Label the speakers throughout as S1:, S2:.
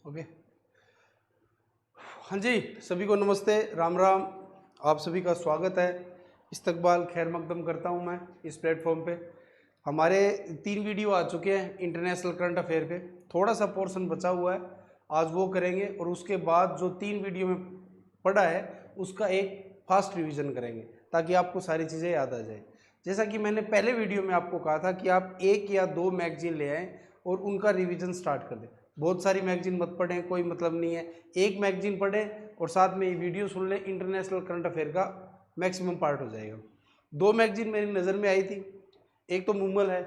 S1: Okay. हाँ जी, सभी को नमस्ते, राम राम। आप सभी का स्वागत है, इस्तकबाल खैर मकदम करता हूँ मैं इस प्लेटफॉर्म पे। हमारे 3 वीडियो आ चुके हैं इंटरनेशनल करंट अफेयर पे, थोड़ा सा पोर्शन बचा हुआ है, आज वो करेंगे और उसके बाद जो 3 वीडियो में पढ़ा है उसका एक फास्ट रिवीजन करेंगे ताकि आपको सारी चीज़ें याद आ जाए। जैसा कि मैंने पहले वीडियो में आपको कहा था कि आप 1 या 2 मैगजीन ले आएँ और उनका रिवीजन स्टार्ट कर दें। बहुत सारी मैगजीन मत पढ़ें, कोई मतलब नहीं है, एक मैगजीन पढ़ें और साथ में ये वीडियो सुन लें, इंटरनेशनल करंट अफेयर का मैक्सिमम पार्ट हो जाएगा। 2 मैगजीन मेरी नज़र में आई थी, एक तो मूमल है,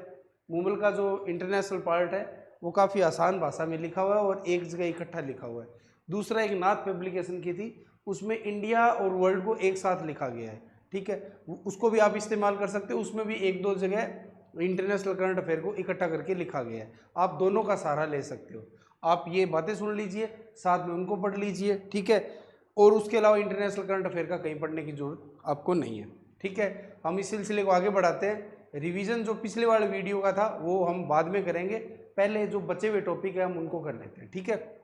S1: मूमल का जो इंटरनेशनल पार्ट है वो काफ़ी आसान भाषा में लिखा हुआ है और एक जगह इकट्ठा लिखा हुआ है। दूसरा एक नाथ पब्लिकेशन की थी, उसमें इंडिया और वर्ल्ड को एक साथ लिखा गया है, ठीक है, उसको भी आप इस्तेमाल कर सकते हो। उसमें भी 1-2 जगह इंटरनेशनल करंट अफेयर को इकट्ठा करके लिखा गया है, आप दोनों का सहारा ले सकते हो। आप ये बातें सुन लीजिए, साथ में उनको पढ़ लीजिए, ठीक है, और उसके अलावा इंटरनेशनल करंट अफेयर का कहीं पढ़ने की जरूरत आपको नहीं है, ठीक है। हम इस सिलसिले को आगे बढ़ाते हैं। रिवीजन जो पिछले वाले वीडियो का था वो हम बाद में करेंगे, पहले जो बचे हुए टॉपिक है हम उनको कर लेते हैं, ठीक है।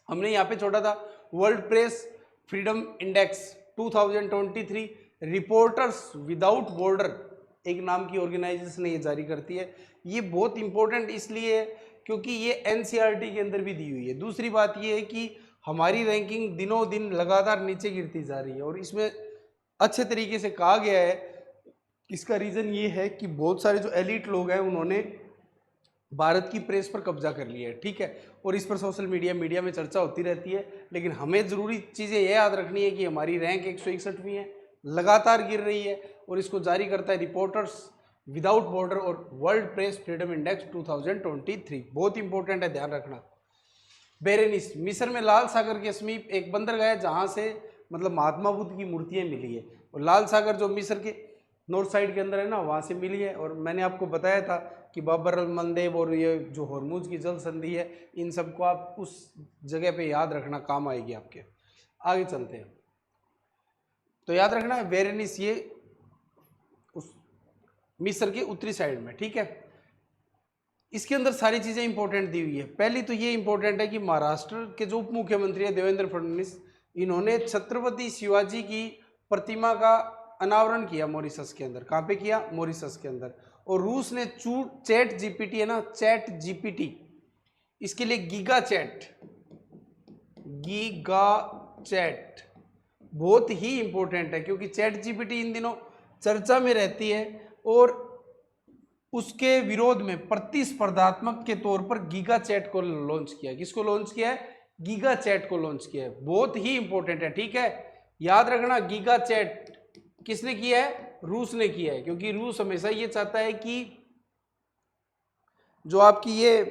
S1: हमने यहाँ पे छोड़ा था world press freedom index 2023, reporters without border एक नाम की ऑर्गेनाइजेशन ये जारी करती है। ये बहुत इंपॉर्टेंट इसलिए है क्योंकि ये एनसीईआरटी के अंदर भी दी हुई है। दूसरी बात ये है कि हमारी रैंकिंग दिनों दिन लगातार नीचे गिरती जा रही है और इसमें अच्छे तरीके से कहा गया है। इसका रीज़न ये है कि बहुत सारे जो एलिट लोग हैं उन्होंने भारत की प्रेस पर कब्जा कर लिया है, ठीक है, और इस पर सोशल मीडिया में चर्चा होती रहती है। लेकिन हमें ज़रूरी चीज़ें यह याद रखनी है कि हमारी रैंक 161वीं है, लगातार गिर रही है और इसको जारी करता है रिपोर्टर्स विदाउट बॉर्डर और वर्ल्ड प्रेस फ्रीडम इंडेक्स 2023। बहुत इंपॉर्टेंट है, ध्यान रखना। बेरेनिस मिस्र में लाल सागर के समीप एक बंदरगाह है जहाँ से मतलब महात्मा बुद्ध की मूर्तियाँ मिली है, और लाल सागर जो मिस्र के नॉर्थ साइड के अंदर है ना, वहाँ से मिली है। और मैंने आपको बताया था कि बाबर अल मंदेब और ये जो हॉर्मुज की जल संधि है, इन सबको आप उस जगह पे याद रखना, काम आएगी आपके। आगे चलते हैं, तो याद रखना है बेरेनिस ये उस मिस्र के उत्तरी साइड में, ठीक है। इसके अंदर सारी चीज़ें इंपॉर्टेंट दी हुई है। पहली तो ये इंपॉर्टेंट है कि महाराष्ट्र के जो उप मुख्यमंत्री है देवेंद्र फडणवीस, इन्होंने छत्रपति शिवाजी की प्रतिमा का अनावरण किया मॉरिशस के अंदर। कहाँ पे किया? मॉरिशस के अंदर। और रूस ने चैट जीपीटी है ना, चैट जीपीटी, इसके लिए गीगा चैट बहुत ही इंपॉर्टेंट है क्योंकि चैट जीपीटी इन दिनों चर्चा में रहती है और उसके विरोध में प्रतिस्पर्धात्मक के तौर पर गीगा चैट को लॉन्च किया। किसको लॉन्च किया है? गीगा चैट को लॉन्च किया है। बहुत ही इंपॉर्टेंट है, ठीक है, याद रखना। गीगा चैट किसने किया है? रूस ने किया है, क्योंकि रूस हमेशा ये चाहता है कि जो आपकी ये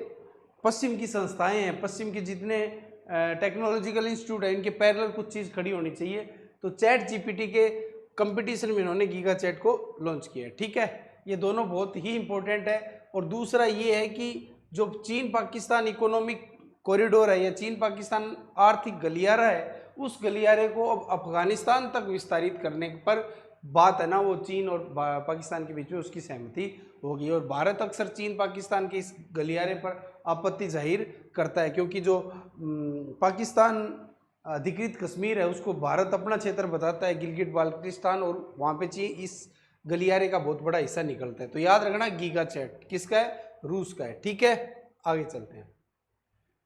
S1: पश्चिम की संस्थाएं हैं, पश्चिम के जितने टेक्नोलॉजिकल इंस्टीट्यूट है, इनके पैरेलल कुछ चीज़ खड़ी होनी चाहिए। तो चैट जीपीटी के कंपटीशन में इन्होंने गीगा चैट को लॉन्च किया है, ठीक है। ये दोनों बहुत ही इंपॉर्टेंट है। और दूसरा ये है कि जो चीन पाकिस्तान इकोनॉमिक कॉरिडोर है या चीन पाकिस्तान आर्थिक गलियारा है, उस गलियारे को अब अफगानिस्तान तक विस्तारित करने पर बात है ना, वो चीन और पाकिस्तान के बीच में उसकी सहमति होगी। और भारत अक्सर चीन पाकिस्तान के इस गलियारे पर आपत्ति जाहिर करता है, क्योंकि जो पाकिस्तान अधिकृत कश्मीर है उसको भारत अपना क्षेत्र बताता है, गिलगिट बाल्टिस्तान, और वहाँ पे चीन इस गलियारे का बहुत बड़ा हिस्सा निकलता है। तो याद रखना गीगा चैट किसका है? रूस का है, ठीक है। आगे चलते हैं।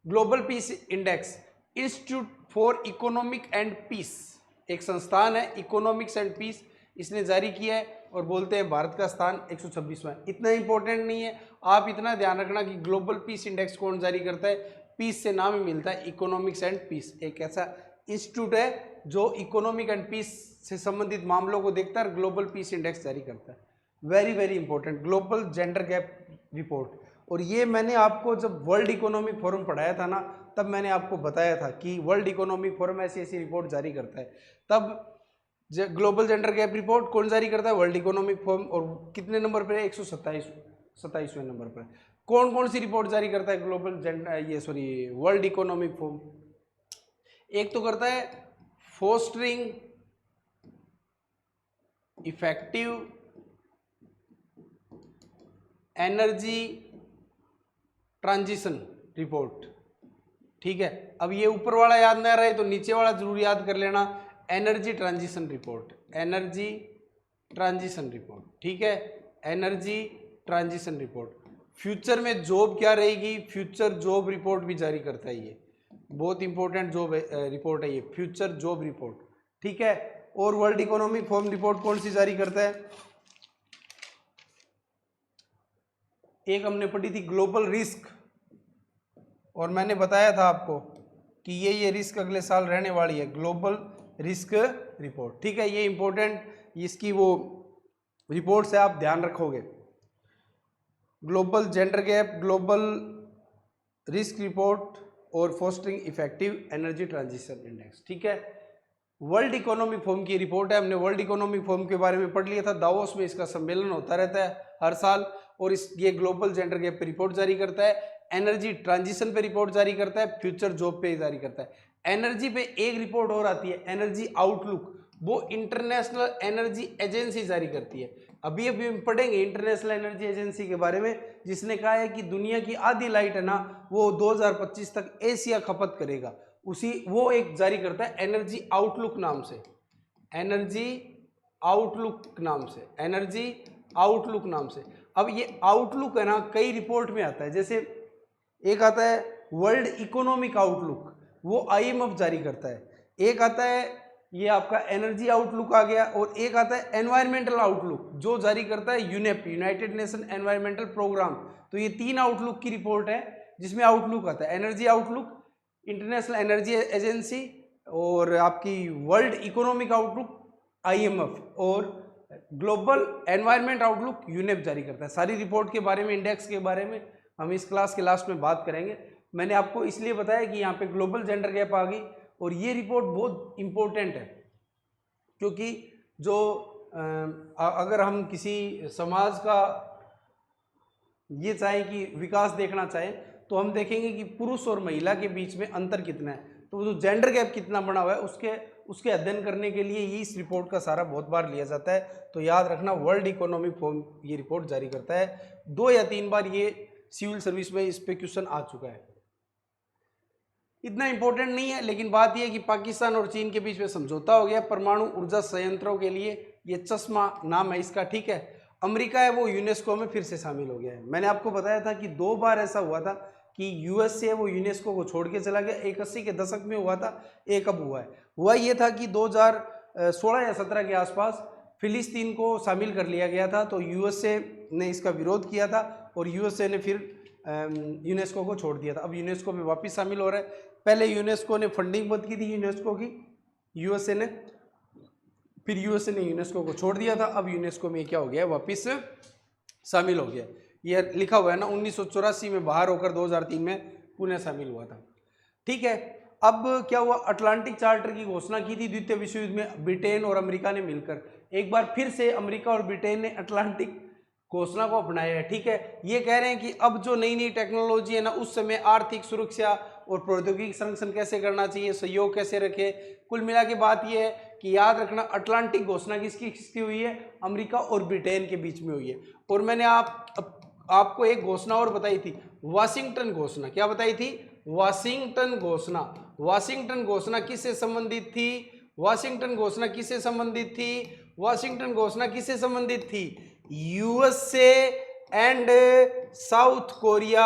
S1: Global peace index, institute for economic and peace, एक संस्थान है इकोनॉमिक्स एंड पीस, इसने जारी किया है और बोलते हैं भारत का स्थान 126वां है। इतना इंपॉर्टेंट नहीं है, आप इतना ध्यान रखना कि ग्लोबल पीस इंडेक्स कौन जारी करता है? पीस से नाम ही मिलता है, इकोनॉमिक्स एंड पीस एक ऐसा इंस्टीट्यूट है जो इकोनॉमिक एंड पीस से संबंधित मामलों को देखता है, ग्लोबल पीस इंडेक्स जारी करता है। Very very important, global gender gap report. और ये मैंने आपको जब वर्ल्ड इकोनॉमिक फोरम पढ़ाया था ना, तब मैंने आपको बताया था कि वर्ल्ड इकोनॉमिक फोरम ऐसी ऐसी रिपोर्ट जारी करता है। तब ग्लोबल जेंडर गैप रिपोर्ट कौन जारी करता है? World economic forum. और कितने नंबर पर है? 127वें नंबर पर। कौन कौन सी रिपोर्ट जारी करता है global gender world economic forum? एक तो करता है fostering effective energy transition report, ठीक है। अब ये ऊपर वाला याद ना रहे तो नीचे वाला जरूर याद कर लेना, energy transition report, energy transition report, ठीक है, एनर्जी ट्रांजिशन रिपोर्ट। फ्यूचर में जॉब क्या रहेगी, फ्यूचर जॉब रिपोर्ट भी जारी करता है ये, बहुत इंपॉर्टेंट जॉब रिपोर्ट है ये, फ्यूचर जॉब रिपोर्ट, ठीक है। और वर्ल्ड इकोनॉमिक फोरम रिपोर्ट कौन सी जारी करता है, एक हमने पढ़ी थी ग्लोबल रिस्क, और मैंने बताया था आपको कि ये रिस्क अगले साल रहने वाली है, ग्लोबल रिस्क रिपोर्ट, ठीक है। ये इंपॉर्टेंट इसकी वो रिपोर्ट से आप ध्यान रखोगे। Global gender gap, global risk report और fostering effective energy transition index, ठीक है। वर्ल्ड इकोनॉमिक फोरम की रिपोर्ट है, हमने वर्ल्ड इकोनॉमिक फोरम के बारे में पढ़ लिया था, दावोस में इसका सम्मेलन होता रहता है हर साल, और ये ग्लोबल जेंडर गैप पे रिपोर्ट जारी करता है, एनर्जी ट्रांजिशन पे रिपोर्ट जारी करता है, फ्यूचर जॉब पे जारी करता है। एनर्जी पे एक रिपोर्ट और आती है, एनर्जी आउटलुक, वो इंटरनेशनल एनर्जी एजेंसी जारी करती है। अभी हम पढ़ेंगे इंटरनेशनल एनर्जी एजेंसी के बारे में, जिसने कहा है कि दुनिया की आधी लाइट है ना वो 2025 तक एशिया खपत करेगा, उसी वो एक जारी करता है एनर्जी आउटलुक नाम से, एनर्जी आउटलुक नाम से, एनर्जी आउटलुक नाम से। अब ये आउटलुक है ना कई रिपोर्ट में आता है, जैसे एक आता है वर्ल्ड इकोनॉमिक आउटलुक, वो आईएमएफ जारी करता है, एक आता है ये आपका एनर्जी आउटलुक आ गया, और एक आता है एनवायरमेंटल आउटलुक जो जारी करता है UNEP, United Nation environmental program. तो ये 3 आउटलुक की रिपोर्ट है जिसमें आउटलुक आता है, energy outlook, international energy agency, और आपकी वर्ल्ड इकोनॉमिक आउटलुक आईएमएफ, और ग्लोबल एनवायरमेंट आउटलुक यूनेप जारी करता है। सारी रिपोर्ट के बारे में, इंडेक्स के बारे में हम इस क्लास के लास्ट में बात करेंगे। मैंने आपको इसलिए बताया कि यहाँ पे ग्लोबल जेंडर गैप आ गई, और ये रिपोर्ट बहुत इंपॉर्टेंट है, क्योंकि जो अगर हम किसी समाज का ये चाहे कि विकास देखना चाहें तो हम देखेंगे कि पुरुष और महिला के बीच में अंतर कितना है, तो जो जेंडर गैप कितना बना हुआ है उसके अध्ययन करने के लिए ये इस रिपोर्ट का सारा बहुत बार लिया जाता है। तो याद रखना, वर्ल्ड इकोनॉमिक फोरम ये रिपोर्ट जारी करता है, 2 या 3 बार ये सिविल सर्विस में इस पे क्वेश्चन आ चुका है। इतना इंपॉर्टेंट नहीं है, लेकिन बात यह है कि पाकिस्तान और चीन के बीच में समझौता हो गया परमाणु ऊर्जा संयंत्रों के लिए, ये चश्मा नाम है इसका, ठीक है। अमेरिका है वो यूनेस्को में फिर से शामिल हो गया है। मैंने आपको बताया था कि 2 बार ऐसा हुआ था कि यूएस से वो यूनेस्को को छोड़ के चला गया, एक 80 के दशक में हुआ था, एक अब हुआ ये था कि 2016 या 17 के आसपास फिलिस्तीन को शामिल कर लिया गया था, तो यूएसए ने इसका विरोध किया था और यूएसए ने फिर यूनेस्को को छोड़ दिया था। अब यूनेस्को में वापस शामिल हो रहा है। पहले यूनेस्को ने फंडिंग बंद की थी यूनेस्को की, यूएसए ने, फिर यूएसए ने यूनेस्को को छोड़ दिया था, अब यूनेस्को में क्या हो गया, वापस शामिल हो गया। ये लिखा हुआ है ना, 1984 में बाहर होकर 2003 में पुनः शामिल हुआ था, ठीक है। अब क्या हुआ, अटलांटिक चार्टर की घोषणा की थी द्वितीय विश्व युद्ध में ब्रिटेन और अमेरिका ने मिलकर। एक बार फिर से अमेरिका और ब्रिटेन ने अटलांटिक घोषणा को अपनाया है, ठीक है। ये कह रहे हैं कि अब जो नई नई टेक्नोलॉजी है ना, उस समय आर्थिक सुरक्षा और प्रौद्योगिकी संरक्षण कैसे करना चाहिए, सहयोग कैसे रखे। कुल मिला के बात यह है कि याद रखना, अटलांटिक घोषणा किसकी हुई है, अमेरिका और ब्रिटेन के बीच में हुई है। और मैंने आपको एक घोषणा और बताई थी, वाशिंगटन घोषणा। क्या बताई थी, वाशिंगटन घोषणा। वाशिंगटन घोषणा किससे संबंधित थी, वाशिंगटन घोषणा किससे संबंधित थी, वाशिंगटन घोषणा किससे संबंधित थी, USA and south Korea,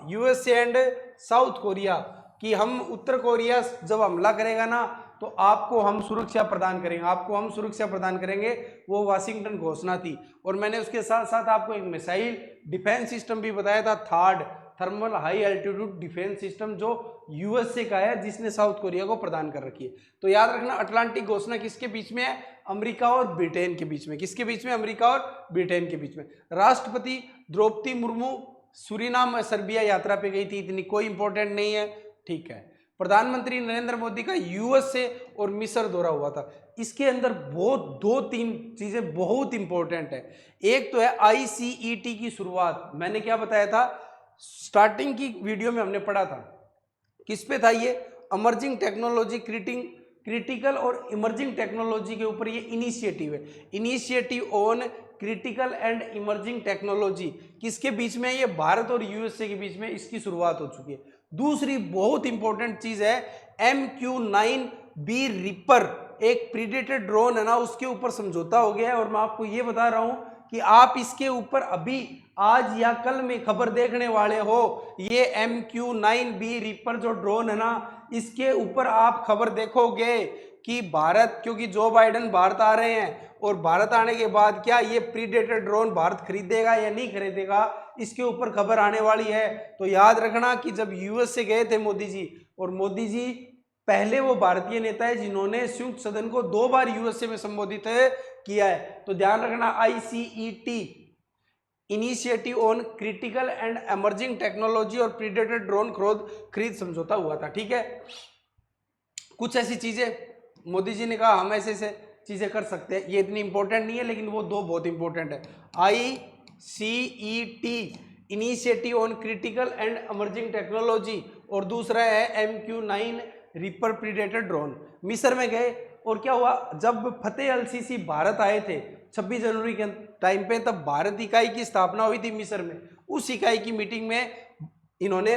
S1: USA and south Korea, कि हम उत्तर कोरिया जब हमला करेगा ना तो आपको हम सुरक्षा प्रदान करेंगे, आपको हम सुरक्षा प्रदान करेंगे, वो वाशिंगटन घोषणा थी। और मैंने उसके साथ साथ आपको एक मिसाइल डिफेंस सिस्टम भी बताया था, third thermal high altitude defence system, जो यूएसए का है, जिसने साउथ कोरिया को प्रदान कर रखी है। तो याद रखना, अटलांटिक घोषणा किसके बीच में है, अमेरिका और ब्रिटेन के बीच में। किसके बीच में, अमेरिका और ब्रिटेन के बीच में। राष्ट्रपति द्रौपदी मुर्मू सूरीनाम और सर्बिया यात्रा पे गई थी, इतनी कोई इंपॉर्टेंट नहीं है, ठीक है। प्रधानमंत्री नरेंद्र मोदी का यूएसए और मिस्र दौरा हुआ था। इसके अंदर बहुत 2-3 चीजें बहुत इंपॉर्टेंट है। एक तो है आईसीईटी की शुरुआत। मैंने क्या बताया था, स्टार्टिंग की वीडियो में हमने पढ़ा था, किस पे था ये, इमर्जिंग टेक्नोलॉजी, क्रिटिकल और इमर्जिंग टेक्नोलॉजी के ऊपर ये इनिशिएटिव है, initiative on critical and emerging technology. किसके बीच में, ये भारत और यूएसए के बीच में इसकी शुरुआत हो चुकी है। दूसरी बहुत इंपॉर्टेंट चीज है MQ-9B रिपर, एक प्रीडेटर ड्रोन है ना, उसके ऊपर समझौता हो गया है। और मैं आपको ये बता रहा हूं कि आप इसके ऊपर अभी आज या कल में खबर देखने वाले हो। ये MQ-9B रिपर जो ड्रोन है ना, इसके ऊपर आप खबर देखोगे कि भारत, क्योंकि जो बाइडेन भारत आ रहे हैं और भारत आने के बाद क्या ये प्रीडेटर ड्रोन भारत खरीदेगा या नहीं खरीदेगा, इसके ऊपर खबर आने वाली है। तो याद रखना कि जब यूएस से गए थे मोदी जी, और मोदी जी पहले वो भारतीय नेता है जिन्होंने संयुक्त सदन को 2 बार यूएसए में संबोधित किया है। तो ध्यान रखना, ICET initiative on critical and emerging technology और प्रीडेटर ड्रोन खरीद समझौता हुआ था। ठीक है, कुछ ऐसी चीजें मोदी जी ने कहा हम ऐसे ऐसे चीजें कर सकते हैं, ये इतनी इंपॉर्टेंट नहीं है लेकिन वो दो बहुत इंपॉर्टेंट है। ICET initiative on critical and emerging technology, और दूसरा है MQ-9 रिपर प्रीडेटर ड्रोन। मिस्र में गए, और क्या हुआ, जब फतेह अल सीसी भारत आए थे 26 जनवरी के टाइम पे, तब भारत इकाई की स्थापना हुई थी मिस्र में। उस इकाई की मीटिंग में इन्होंने,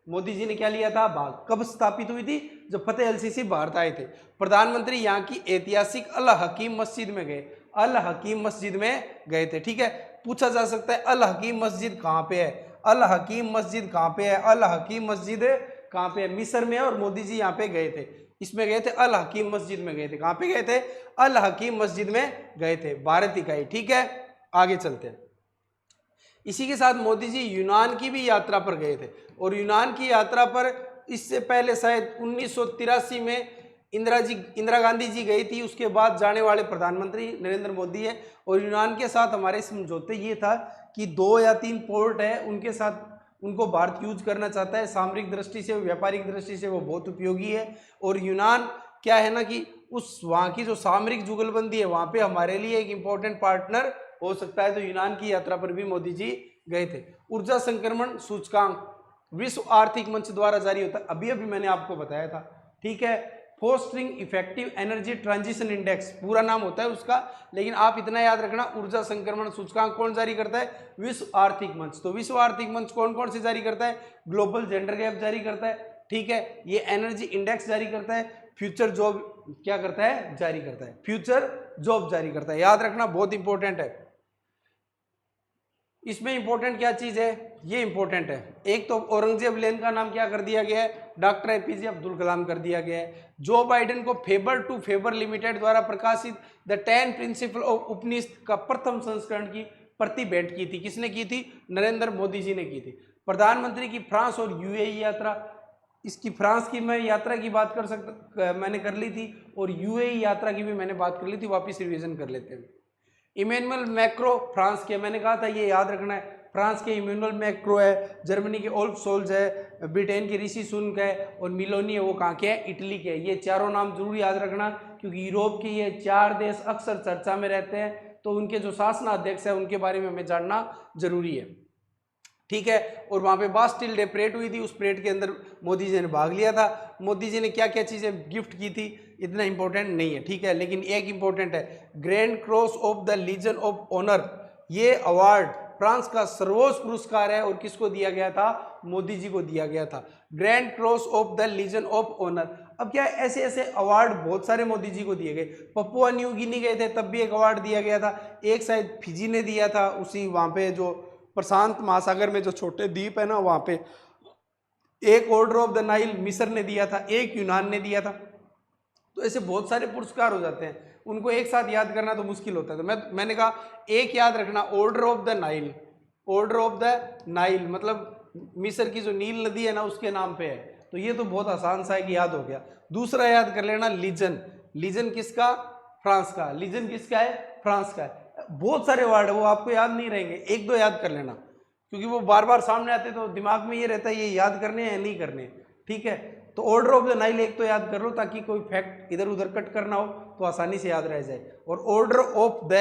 S1: मोदी जी ने क्या लिया था भाग। कब स्थापित हुई थी, जब फतेह अल सीसी भारत आए थे। प्रधानमंत्री यहाँ की ऐतिहासिक अल हकीम मस्जिद में गए, अल हकीम मस्जिद में गए थे। ठीक है, पूछा जा सकता है अल हकीम मस्जिद कहाँ पे है, अल हकीम मस्जिद कहाँ पे है, अल हकीम मस्जिद कहाँ पे है, मिस्र में है, और मोदी जी यहाँ पे गए थे, इसमें गए थे, अल हकीम मस्जिद में गए थे। कहाँ पे गए थे, अल हकीम मस्जिद में गए थे, भारत इकाई। ठीक है, आगे चलते हैं। इसी के साथ मोदी जी यूनान की भी यात्रा पर गए थे, और यूनान की यात्रा पर इससे पहले शायद 1983 में इंदिरा गांधी जी गई थी। उसके बाद जाने वाले प्रधानमंत्री नरेंद्र मोदी है। और यूनान के साथ हमारे समझौते ये था कि 2 या 3 पोर्ट है, उनके साथ उनको भारत यूज करना चाहता है। सामरिक दृष्टि से, व्यापारिक दृष्टि से वो बहुत उपयोगी है। और यूनान क्या है ना कि उस वहाँ की जो सामरिक जुगलबंदी है वहाँ पे हमारे लिए एक इम्पोर्टेंट पार्टनर हो सकता है। तो यूनान की यात्रा पर भी मोदी जी गए थे। ऊर्जा संक्रमण सूचकांक विश्व आर्थिक मंच द्वारा जारी होता है, अभी अभी मैंने आपको बताया था। ठीक है, fostering effective energy transition index पूरा नाम होता है उसका, लेकिन आप इतना याद रखना, ऊर्जा संक्रमण सूचकांक कौन जारी करता है, विश्व आर्थिक मंच। तो विश्व आर्थिक मंच कौन कौन से जारी करता है, ग्लोबल जेंडर गैप जारी करता है। ठीक है, ये एनर्जी इंडेक्स जारी करता है, फ्यूचर जॉब क्या करता है, जारी करता है, फ्यूचर जॉब जारी करता है। याद रखना, बहुत इंपॉर्टेंट है। इसमें इंपॉर्टेंट क्या चीज है, ये इंपॉर्टेंट है। एक तो औरंगजेब लेन का नाम क्या कर दिया गया है, डॉक्टर APJ अब्दुल कलाम कर दिया गया है। जो बाइडेन को फेबर टू फेवर लिमिटेड द्वारा प्रकाशित द 10 प्रिंसिपल ऑफ उपनिषद का प्रथम संस्करण की प्रति भेंट की थी, किसने की थी, नरेंद्र मोदी जी ने की थी। प्रधानमंत्री की फ्रांस और UAE यात्रा, इसकी फ्रांस की मैं यात्रा की बात कर सकता, मैंने कर ली थी, और UAE यात्रा की भी मैंने बात कर ली थी। वापिस रिविजन कर लेते हैं। इमैनुअल मैक्रो फ्रांस के, मैंने कहा था ये याद रखना है, फ्रांस के इमैनुअल मैक्रो है, जर्मनी के ओल्फ सोल्ज है, ब्रिटेन के ऋषि सुनक है, और मिलोनी है वो कहाँ के है, इटली के। ये चारों नाम जरूर याद रखना, क्योंकि यूरोप के ये 4 देश अक्सर चर्चा में रहते हैं। तो उनके जो शासनाध्यक्ष है उनके बारे में हमें जानना जरूरी है। ठीक है, और वहाँ पे बास्टिल डे परेड हुई थी, उस परेड के अंदर मोदी जी ने भाग लिया था। मोदी जी ने क्या क्या चीज़ें गिफ्ट की थी इतना इंपॉर्टेंट नहीं है। ठीक है, लेकिन एक इंपॉर्टेंट है, grand cross of the legion of honour. ये अवार्ड फ्रांस का सर्वोच्च पुरस्कार है, और किसको दिया गया था, मोदी जी को दिया गया था, grand cross of the legion of honour. अब क्या है, ऐसे ऐसे अवार्ड बहुत सारे मोदी जी को दिए गए। पपुआ न्यू गिनी गए थे, तब भी एक अवार्ड दिया गया था। एक शायद फिजी ने दिया था, उसी वहाँ पे जो प्रशांत महासागर में जो छोटे द्वीप है ना वहाँ पे। एक ऑर्डर ऑफ द नाइल मिस्र ने दिया था, एक यूनान ने दिया था। तो ऐसे बहुत सारे पुरस्कार हो जाते हैं, उनको एक साथ याद करना तो मुश्किल होता है। तो मैंने कहा एक याद रखना, order of the Nile, order of the Nile मतलब मिस्र की जो नील नदी है ना उसके नाम पे है। तो ये तो बहुत आसान सा है कि याद हो गया। दूसरा याद कर लेना, लीजन, लीजन किसका, फ्रांस का, लीजन किसका है, फ्रांस का है। बहुत सारे वर्ड है वो आपको याद नहीं रहेंगे, एक दो याद कर लेना, क्योंकि वो बार बार सामने आते तो दिमाग में ये रहता है ये याद करने या नहीं करने। ठीक है, तो ऑर्डर ऑफ द नाइल एक तो याद कर लो, ताकि कोई फैक्ट इधर उधर कट करना हो तो आसानी से याद रह जाए। और ऑर्डर ऑफ द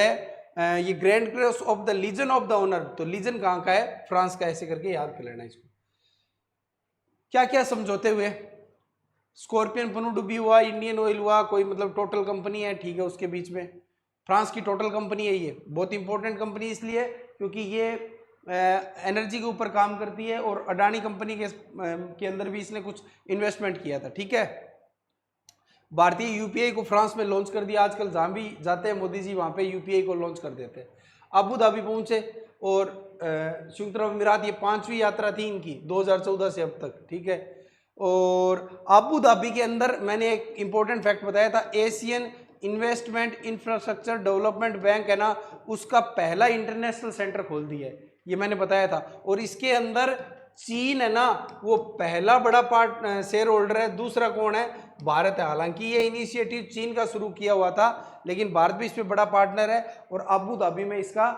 S1: ये grand cross of the legion of the honour, तो लीजन कहाँ का है, फ्रांस का, ऐसे करके याद कर लेना इसको। क्या क्या समझौते हुए, स्कॉर्पियन पनडुब्बी हुआ, इंडियन ऑयल हुआ, कोई मतलब टोटल कंपनी है, ठीक है, उसके बीच में फ्रांस की टोटल कंपनी है। ये बहुत इंपॉर्टेंट कंपनी इसलिए क्योंकि ये एनर्जी के ऊपर काम करती है और अडानी कंपनी के अंदर भी इसने कुछ इन्वेस्टमेंट किया था। ठीक है, भारतीय यूपीआई को फ्रांस में लॉन्च कर दिया। आजकल जहाँ भी जाते हैं मोदी जी वहाँ पे यूपीआई को लॉन्च कर देते हैं। अबू धाबी पहुँचे और संयुक्त अरब अमीरात, ये 5वीं यात्रा थी इनकी 2014 से अब तक। ठीक है, और अबू धाबी के अंदर मैंने एक इंपॉर्टेंट फैक्ट बताया था, Asian investment infrastructure development bank है ना, उसका पहला इंटरनेशनल सेंटर खोल दिया है, ये मैंने बताया था। और इसके अंदर चीन है ना, वो पहला बड़ा शेयर होल्डर है। दूसरा कौन है? भारत है। हालांकि ये इनिशिएटिव चीन का शुरू किया हुआ था, लेकिन भारत भी इसमें बड़ा पार्टनर है और अबू धाबी में इसका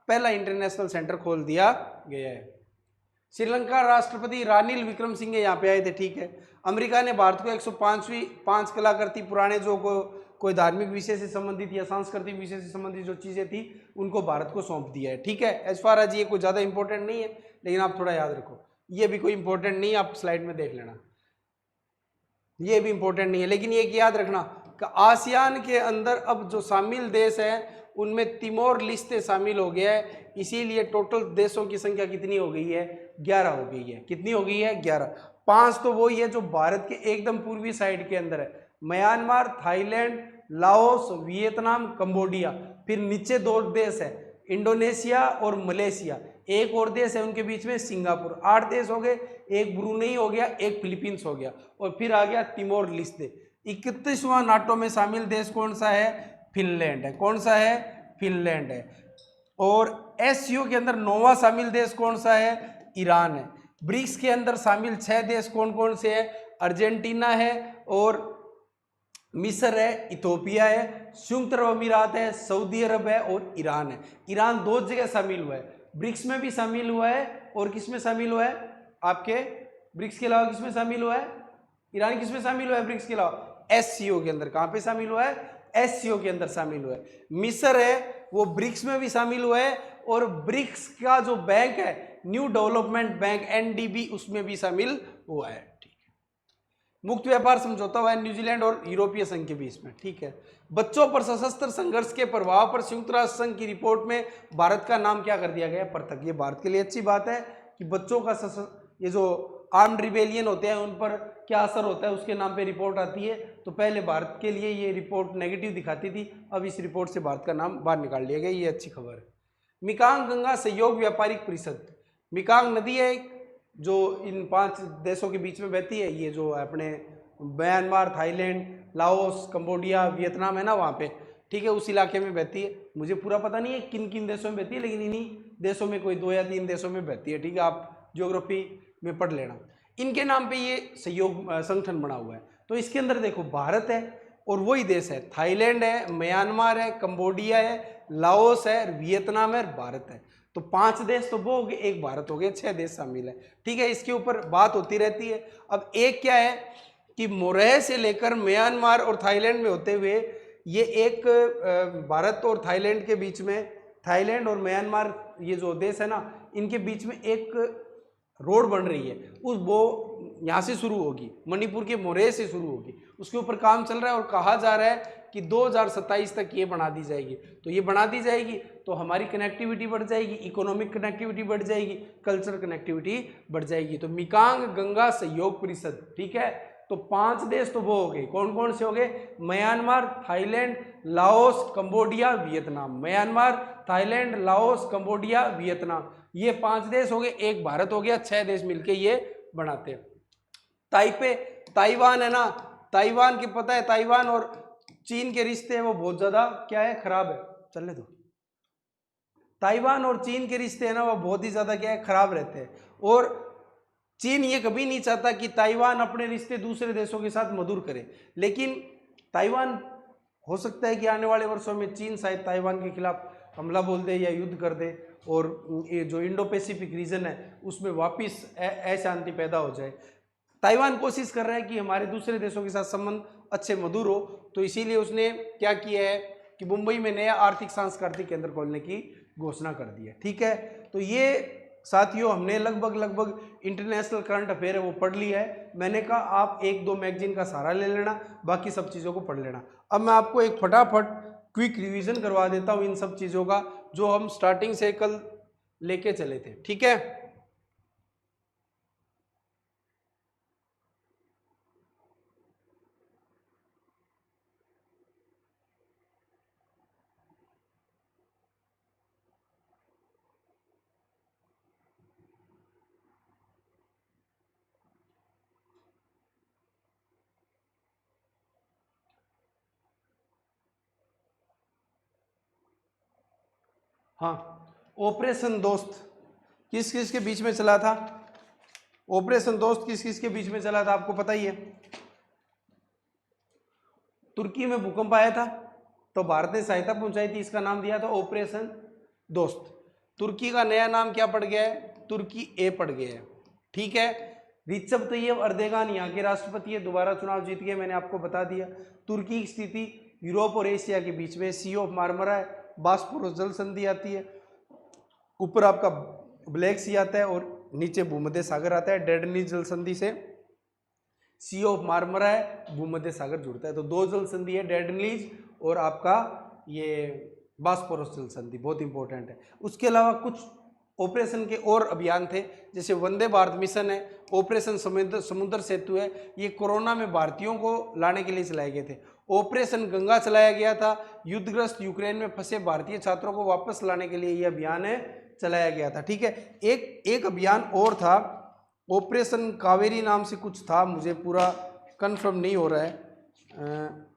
S1: पहला इंटरनेशनल सेंटर खोल दिया गया है। श्रीलंका राष्ट्रपति रानिल विक्रमसिंघे यहाँ पे आए थे। ठीक है, अमेरिका ने भारत को 105वीं 5 कलाकृति पुराने जो कोई धार्मिक विषय से संबंधित या सांस्कृतिक विषय से संबंधित जो चीज़ें थी उनको भारत को सौंप दिया है। ठीक है, एज फार एज ये कोई ज़्यादा इंपॉर्टेंट नहीं है, लेकिन आप थोड़ा याद रखो, ये भी कोई इंपॉर्टेंट नहीं है, आप स्लाइड में देख लेना, ये भी इंपॉर्टेंट नहीं है। लेकिन ये याद रखना कि आसियान के अंदर अब जो शामिल देश हैं उनमें तिमोर लिस्ते शामिल हो गया है, इसीलिए टोटल देशों की संख्या कितनी हो गई है? 11 हो गई है। कितनी हो गई है? 11। 5 तो वही है जो भारत के एकदम पूर्वी साइड के अंदर है, Myanmar, Thailand, Laos, Vietnam, Cambodia. फिर नीचे 2 देश है, इंडोनेशिया और मलेशिया। एक और देश है उनके बीच में, सिंगापुर। 8 देश हो गए, एक ब्रूनेई हो गया, एक फिलीपींस हो गया, और फिर आ गया तिमोर लिस्ते। 31वां नाटो में शामिल देश कौन सा है? फिनलैंड है। कौन सा है? फिनलैंड है। और एससीओ के अंदर 9वां शामिल देश कौन सा है? ईरान है। ब्रिक्स के अंदर शामिल 6 देश कौन कौन से है? अर्जेंटीना है और मिस्र है, इथोपिया है, संयुक्त अरब अमीरात है, सऊदी अरब है और ईरान है। ईरान 2 जगह शामिल हुआ है, ब्रिक्स में भी शामिल हुआ है और किस में शामिल हुआ है? आपके ब्रिक्स के अलावा किस में शामिल हुआ है? ईरान किस में शामिल हुआ है ब्रिक्स के अलावा? एससीओ के अंदर। कहाँ पे शामिल हुआ है? एससीओ के अंदर शामिल हुआ है। मिस्र है वो ब्रिक्स में भी शामिल हुआ है और ब्रिक्स का जो बैंक है न्यू डेवलपमेंट बैंक एनडीबी, उसमें भी शामिल हुआ है। ठीक है, मुक्त व्यापार समझौता हुआ है न्यूजीलैंड और यूरोपीय संघ के बीच में। ठीक है, बच्चों पर सशस्त्र संघर्ष के प्रभाव पर संयुक्त राष्ट्र संघ की रिपोर्ट में भारत का नाम क्या कर दिया गया? पृथक। ये भारत के लिए अच्छी बात है कि बच्चों का ये जो आर्म्ड रिबेलियन होते हैं उन पर क्या असर होता है उसके नाम पे रिपोर्ट आती है। तो पहले भारत के लिए ये रिपोर्ट नेगेटिव दिखाती थी, अब इस रिपोर्ट से भारत का नाम बाहर निकाल लिया गया, ये अच्छी खबर है। मिकांग गंगा सहयोग व्यापारिक परिषद, मिकांग नदी है जो इन 5 देशों के बीच में बहती है, ये जो अपने Myanmar, Thailand, Laos, Cambodia, Vietnam है ना वहाँ पे। ठीक है, उस इलाके में बहती है। मुझे पूरा पता नहीं है किन किन देशों में बहती है, लेकिन इन्हीं देशों में कोई 2 या 3 देशों में बहती है। ठीक है, आप ज्योग्राफी में पढ़ लेना। इनके नाम पे ये सहयोग संगठन बना हुआ है। तो इसके अंदर देखो भारत है और वही देश है, थाईलैंड है, म्यांमार है, कंबोडिया है, लाओस है, वियतनाम है, भारत है। तो 5 देश तो वो हो गए, एक भारत हो गया, 6 देश शामिल है। ठीक है, इसके ऊपर बात होती रहती है। अब एक क्या है कि मोरह से लेकर म्यांमार और थाईलैंड में होते हुए ये एक भारत और थाईलैंड के बीच में, थाईलैंड और म्यांमार ये जो देश है ना, इनके बीच में एक रोड बन रही है। वो यहाँ से शुरू होगी, मणिपुर के मोरह से शुरू होगी, उसके ऊपर काम चल रहा है और कहा जा रहा है कि 2027 तक ये बना दी जाएगी। तो ये बना दी जाएगी तो हमारी कनेक्टिविटी बढ़ जाएगी, इकोनॉमिक कनेक्टिविटी बढ़ जाएगी, कल्चरल कनेक्टिविटी बढ़ जाएगी। तो मिकांग गंगा सहयोग परिषद। ठीक है, तो 5 देश तो वो हो गए, कौन कौन से हो गए? Myanmar, Thailand, Laos, Cambodia, Vietnam. Myanmar, Thailand, Laos, Cambodia, Vietnam, ये 5 देश हो गए, एक भारत हो गया, 6 देश मिलके ये बनाते हैं। ताइपे, ताइवान है ना, ताइवान के पता है, ताइवान और चीन के रिश्ते हैं वो बहुत ज्यादा क्या है? खराब है। चलने दो। ताइवान और चीन के रिश्ते हैं ना वो बहुत ही ज्यादा क्या है? खराब रहते हैं। और चीन ये कभी नहीं चाहता कि ताइवान अपने रिश्ते दूसरे देशों के साथ मधुर करे, लेकिन ताइवान हो सकता है कि आने वाले वर्षों में चीन शायद ताइवान के खिलाफ हमला बोल दे या युद्ध कर दे और ये जो इंडो पैसिफिक रीजन है उसमें वापस अशांति पैदा हो जाए। ताइवान कोशिश कर रहा है कि हमारे दूसरे देशों के साथ संबंध अच्छे मधुर हो, तो इसीलिए उसने क्या किया है कि मुंबई में नया आर्थिक सांस्कृतिक केंद्र खोलने की घोषणा कर दी है। ठीक है, तो ये साथियों हमने लगभग इंटरनेशनल करंट अफेयर है वो पढ़ लिया है। मैंने कहा आप 1-2 मैगजीन का सहारा ले लेना, बाकी सब चीज़ों को पढ़ लेना। अब मैं आपको एक फटाफट क्विक रिवीजन करवा देता हूँ इन सब चीज़ों का, जो हम स्टार्टिंग से कल लेके चले थे। ठीक है, हाँ। ऑपरेशन दोस्त किस किस के बीच में चला था? ऑपरेशन दोस्त किस किस के बीच में चला था आपको पता ही है। तुर्की में भूकंप आया था तो भारत ने सहायता पहुंचाई थी, इसका नाम दिया था ऑपरेशन दोस्त। तुर्की का नया नाम क्या पड़ गया है? तुर्की ए पड़ गया है। ठीक है, रिसेप तैयब अर्दोगान यहाँ के राष्ट्रपति है, दोबारा चुनाव जीत गए, मैंने आपको बता दिया। तुर्की की स्थिति यूरोप और एशिया के बीच में, सी ऑफ मार्मरा है, बास्पोरस जल संधि आती है, ऊपर आपका ब्लैक सी आता है और नीचे भूमध्य सागर आता है। डेडनी जल संधि से सी ऑफ मार्मरा है, भूमध्य सागर जुड़ता है। तो दो जल संधि है, डेडनीज और आपका ये बास्पोरस जल संधि, बहुत इंपॉर्टेंट है। उसके अलावा कुछ ऑपरेशन के और अभियान थे, जैसे वंदे भारत मिशन है, ऑपरेशन समुद्र सेतु है, ये कोरोना में भारतीयों को लाने के लिए चलाए गए थे। ऑपरेशन गंगा चलाया गया था, युद्धग्रस्त यूक्रेन में फंसे भारतीय छात्रों को वापस लाने के लिए ये अभियान है चलाया गया था। ठीक है, एक अभियान और था, ऑपरेशन कावेरी नाम से कुछ था, मुझे पूरा कंफर्म नहीं हो रहा है।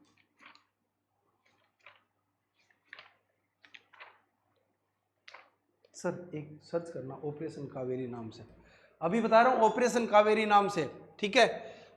S1: सर एक सर्च करना ऑपरेशन कावेरी नाम से, अभी बता रहा हूँ ऑपरेशन कावेरी नाम से। ठीक है,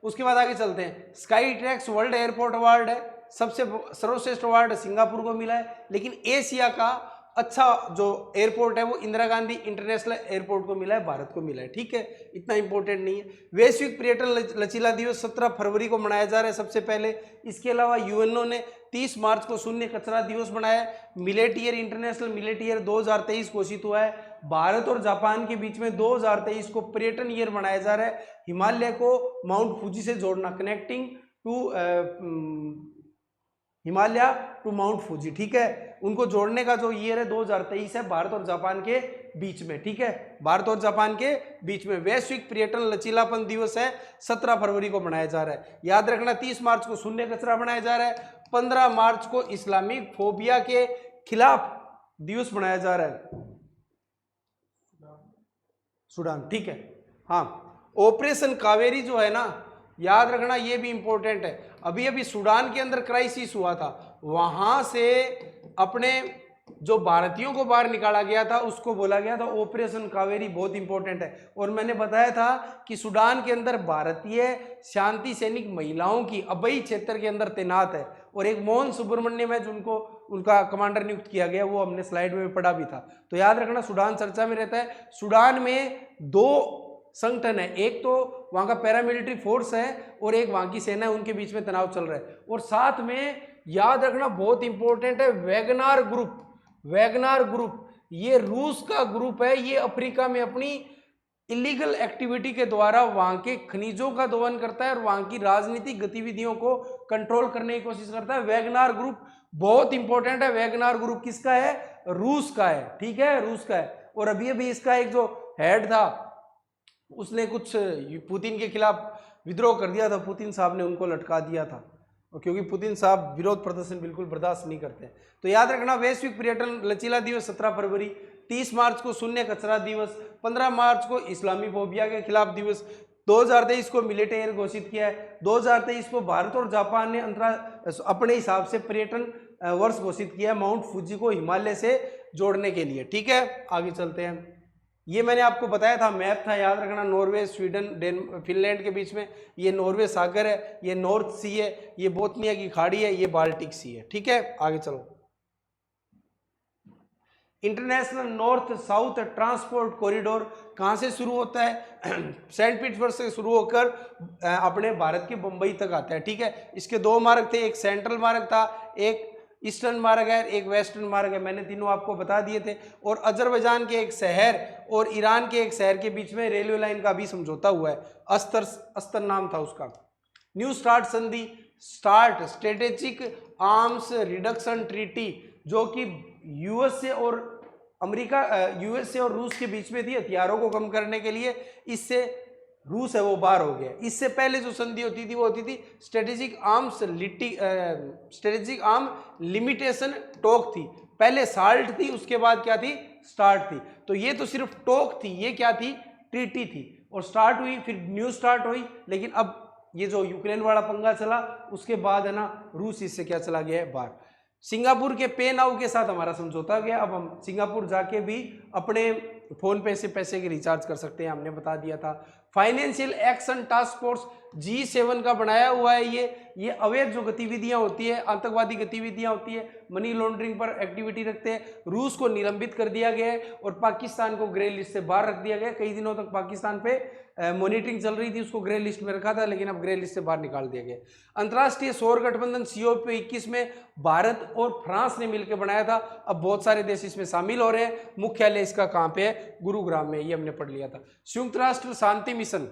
S1: उसके बाद आगे चलते हैं। Sky tracks world airport award है, सबसे सर्वश्रेष्ठ अवार्ड सिंगापुर को मिला है, लेकिन एशिया का अच्छा जो एयरपोर्ट है वो इंदिरा गांधी इंटरनेशनल एयरपोर्ट को मिला है, भारत को मिला है। ठीक है, इतना इंपॉर्टेंट नहीं है। वैश्विक पर्यटन लचीला दिवस 17 फरवरी को मनाया जा रहा है सबसे पहले। इसके अलावा यूएनओ ने 30 मार्च को शून्य कचरा दिवस बनाया। Millet year, international millet year 2023 घोषित हुआ है। भारत और जापान के बीच में 2023 को पर्यटन ईयर मनाया जा रहा है। हिमालय को माउंट फूजी से जोड़ना, connecting to Himalaya to mount Fuji. ठीक है, उनको जोड़ने का जो ईयर है 2023 है, भारत और जापान के बीच में। ठीक है, भारत और जापान के बीच में वैश्विक पर्यटन लचीलापन दिवस है, 17 फरवरी को मनाया जा रहा है। याद रखना 30 मार्च को शून्य कचरा मनाया जा रहा है, 15 मार्च को इस्लामिक फोबिया के खिलाफ दिवस मनाया जा रहा है, सूडान। ठीक है, हाँ, ऑपरेशन कावेरी जो है ना, याद रखना ये भी इंपॉर्टेंट है। अभी अभी सूडान के अंदर क्राइसिस हुआ था, वहां से अपने जो भारतीयों को बाहर निकाला गया था उसको बोला गया था ऑपरेशन कावेरी, बहुत इंपॉर्टेंट है। और मैंने बताया था कि सूडान के अंदर भारतीय शांति सैनिक महिलाओं की अभय क्षेत्र के अंदर तैनात है, और एक मोहन सुब्रमण्यम है जिनको उनका कमांडर नियुक्त किया गया, वो हमने स्लाइड में पढ़ा भी था। तो याद रखना सूडान चर्चा में रहता है। सूडान में दो संगठन है, एक तो वहां का पैरामिलिट्री फोर्स है और एक वहां की सेना है, उनके बीच में तनाव चल रहा है। और साथ में याद रखना बहुत इंपॉर्टेंट है, वैगनार ग्रुप। वैगनार ग्रुप ये रूस का ग्रुप है, ये अफ्रीका में अपनी इलीगल एक्टिविटी के द्वारा वहां के खनिजों का दोहन करता है और वहां की राजनीतिक गतिविधियों को कंट्रोल करने की कोशिश करता है। वैगनार ग्रुप बहुत इंपॉर्टेंट है। वैगनार ग्रुप किसका है? रूस का है। ठीक है, रूस का है। और अभी अभी इसका एक जो हेड था उसने कुछ पुतिन के खिलाफ विद्रोह कर दिया था, पुतिन साहब ने उनको लटका दिया था, क्योंकि पुतिन साहब विरोध प्रदर्शन बिल्कुल बर्दाश्त नहीं करते। तो याद रखना वैश्विक पर्यटन लचीला दिवस 17 फरवरी, 30 मार्च को शून्य कचरा दिवस, 15 मार्च को इस्लामी फोबिया के खिलाफ दिवस, 2023 को मिलेट ईयर घोषित किया है। 2023 को भारत और जापान ने अपने हिसाब से पर्यटन वर्ष घोषित किया है, माउंट फूजी को हिमालय से जोड़ने के लिए। ठीक है, आगे चलते हैं। ये मैंने आपको बताया था, मैप था, याद रखना, नॉर्वे, स्वीडन, फिनलैंड के बीच में ये नॉर्वे सागर है, ये नॉर्थ सी है, ये बोथनिया की खाड़ी है, ये बाल्टिक सी है। ठीक है, आगे चलो। International north south transport corridor कहाँ से शुरू होता है? सेंट पीटर्सबर्ग से शुरू होकर अपने भारत के बंबई तक आता है। ठीक है, इसके दो मार्ग थे, एक सेंट्रल मार्ग था, एक ईस्टर्न मार्ग है, एक वेस्टर्न मार्ग है, मैंने तीनों आपको बता दिए थे। और अजरबैजान के एक शहर और ईरान के एक शहर के बीच में रेलवे लाइन का भी समझौता हुआ है, अस्तर नाम था उसका। न्यू स्टार्ट संधि, start strategic arms reduction treaty, जो कि यूएसए और अमेरिका यूएसए और रूस के बीच में थी हथियारों को कम करने के लिए, इससे रूस है वो बाहर हो गया। इससे पहले जो संधि होती थी वो होती थी स्ट्रेटेजिक आर्म लिमिटेशन टॉक थी। पहले साल्ट थी, उसके बाद क्या थी, स्टार्ट थी। तो ये तो सिर्फ टॉक थी, ये क्या थी, ट्रीटी थी। और स्टार्ट हुई, फिर न्यू स्टार्ट हुई, लेकिन अब ये जो यूक्रेन वाला पंगा चला उसके बाद है ना रूस इससे क्या चला गया है बाहर। सिंगापुर के पे नाउ के साथ हमारा समझौता गया। अब हम सिंगापुर जाके भी अपने फोन पे से पैसे के रिचार्ज कर सकते हैं, हमने बता दिया था। Financial action task force G7 का बनाया हुआ है। ये अवैध जो गतिविधियां होती है, आतंकवादी गतिविधियां होती है, मनी लॉन्ड्रिंग पर एक्टिविटी रखते हैं। रूस को निलंबित कर दिया गया है और पाकिस्तान को ग्रे लिस्ट से बाहर रख दिया गया। कई दिनों तक पाकिस्तान पे मॉनिटरिंग चल रही थी, उसको ग्रे लिस्ट में रखा था, लेकिन अब ग्रे लिस्ट से बाहर निकाल दिया गया। अंतर्राष्ट्रीय सौर गठबंधन COP21 में भारत और फ्रांस ने मिलकर बनाया था। अब बहुत सारे देश इसमें शामिल हो रहे हैं। मुख्यालय इसका कहाँ पे है, गुरुग्राम में, ये हमने पढ़ लिया था। संयुक्त राष्ट्र शांति मिशन,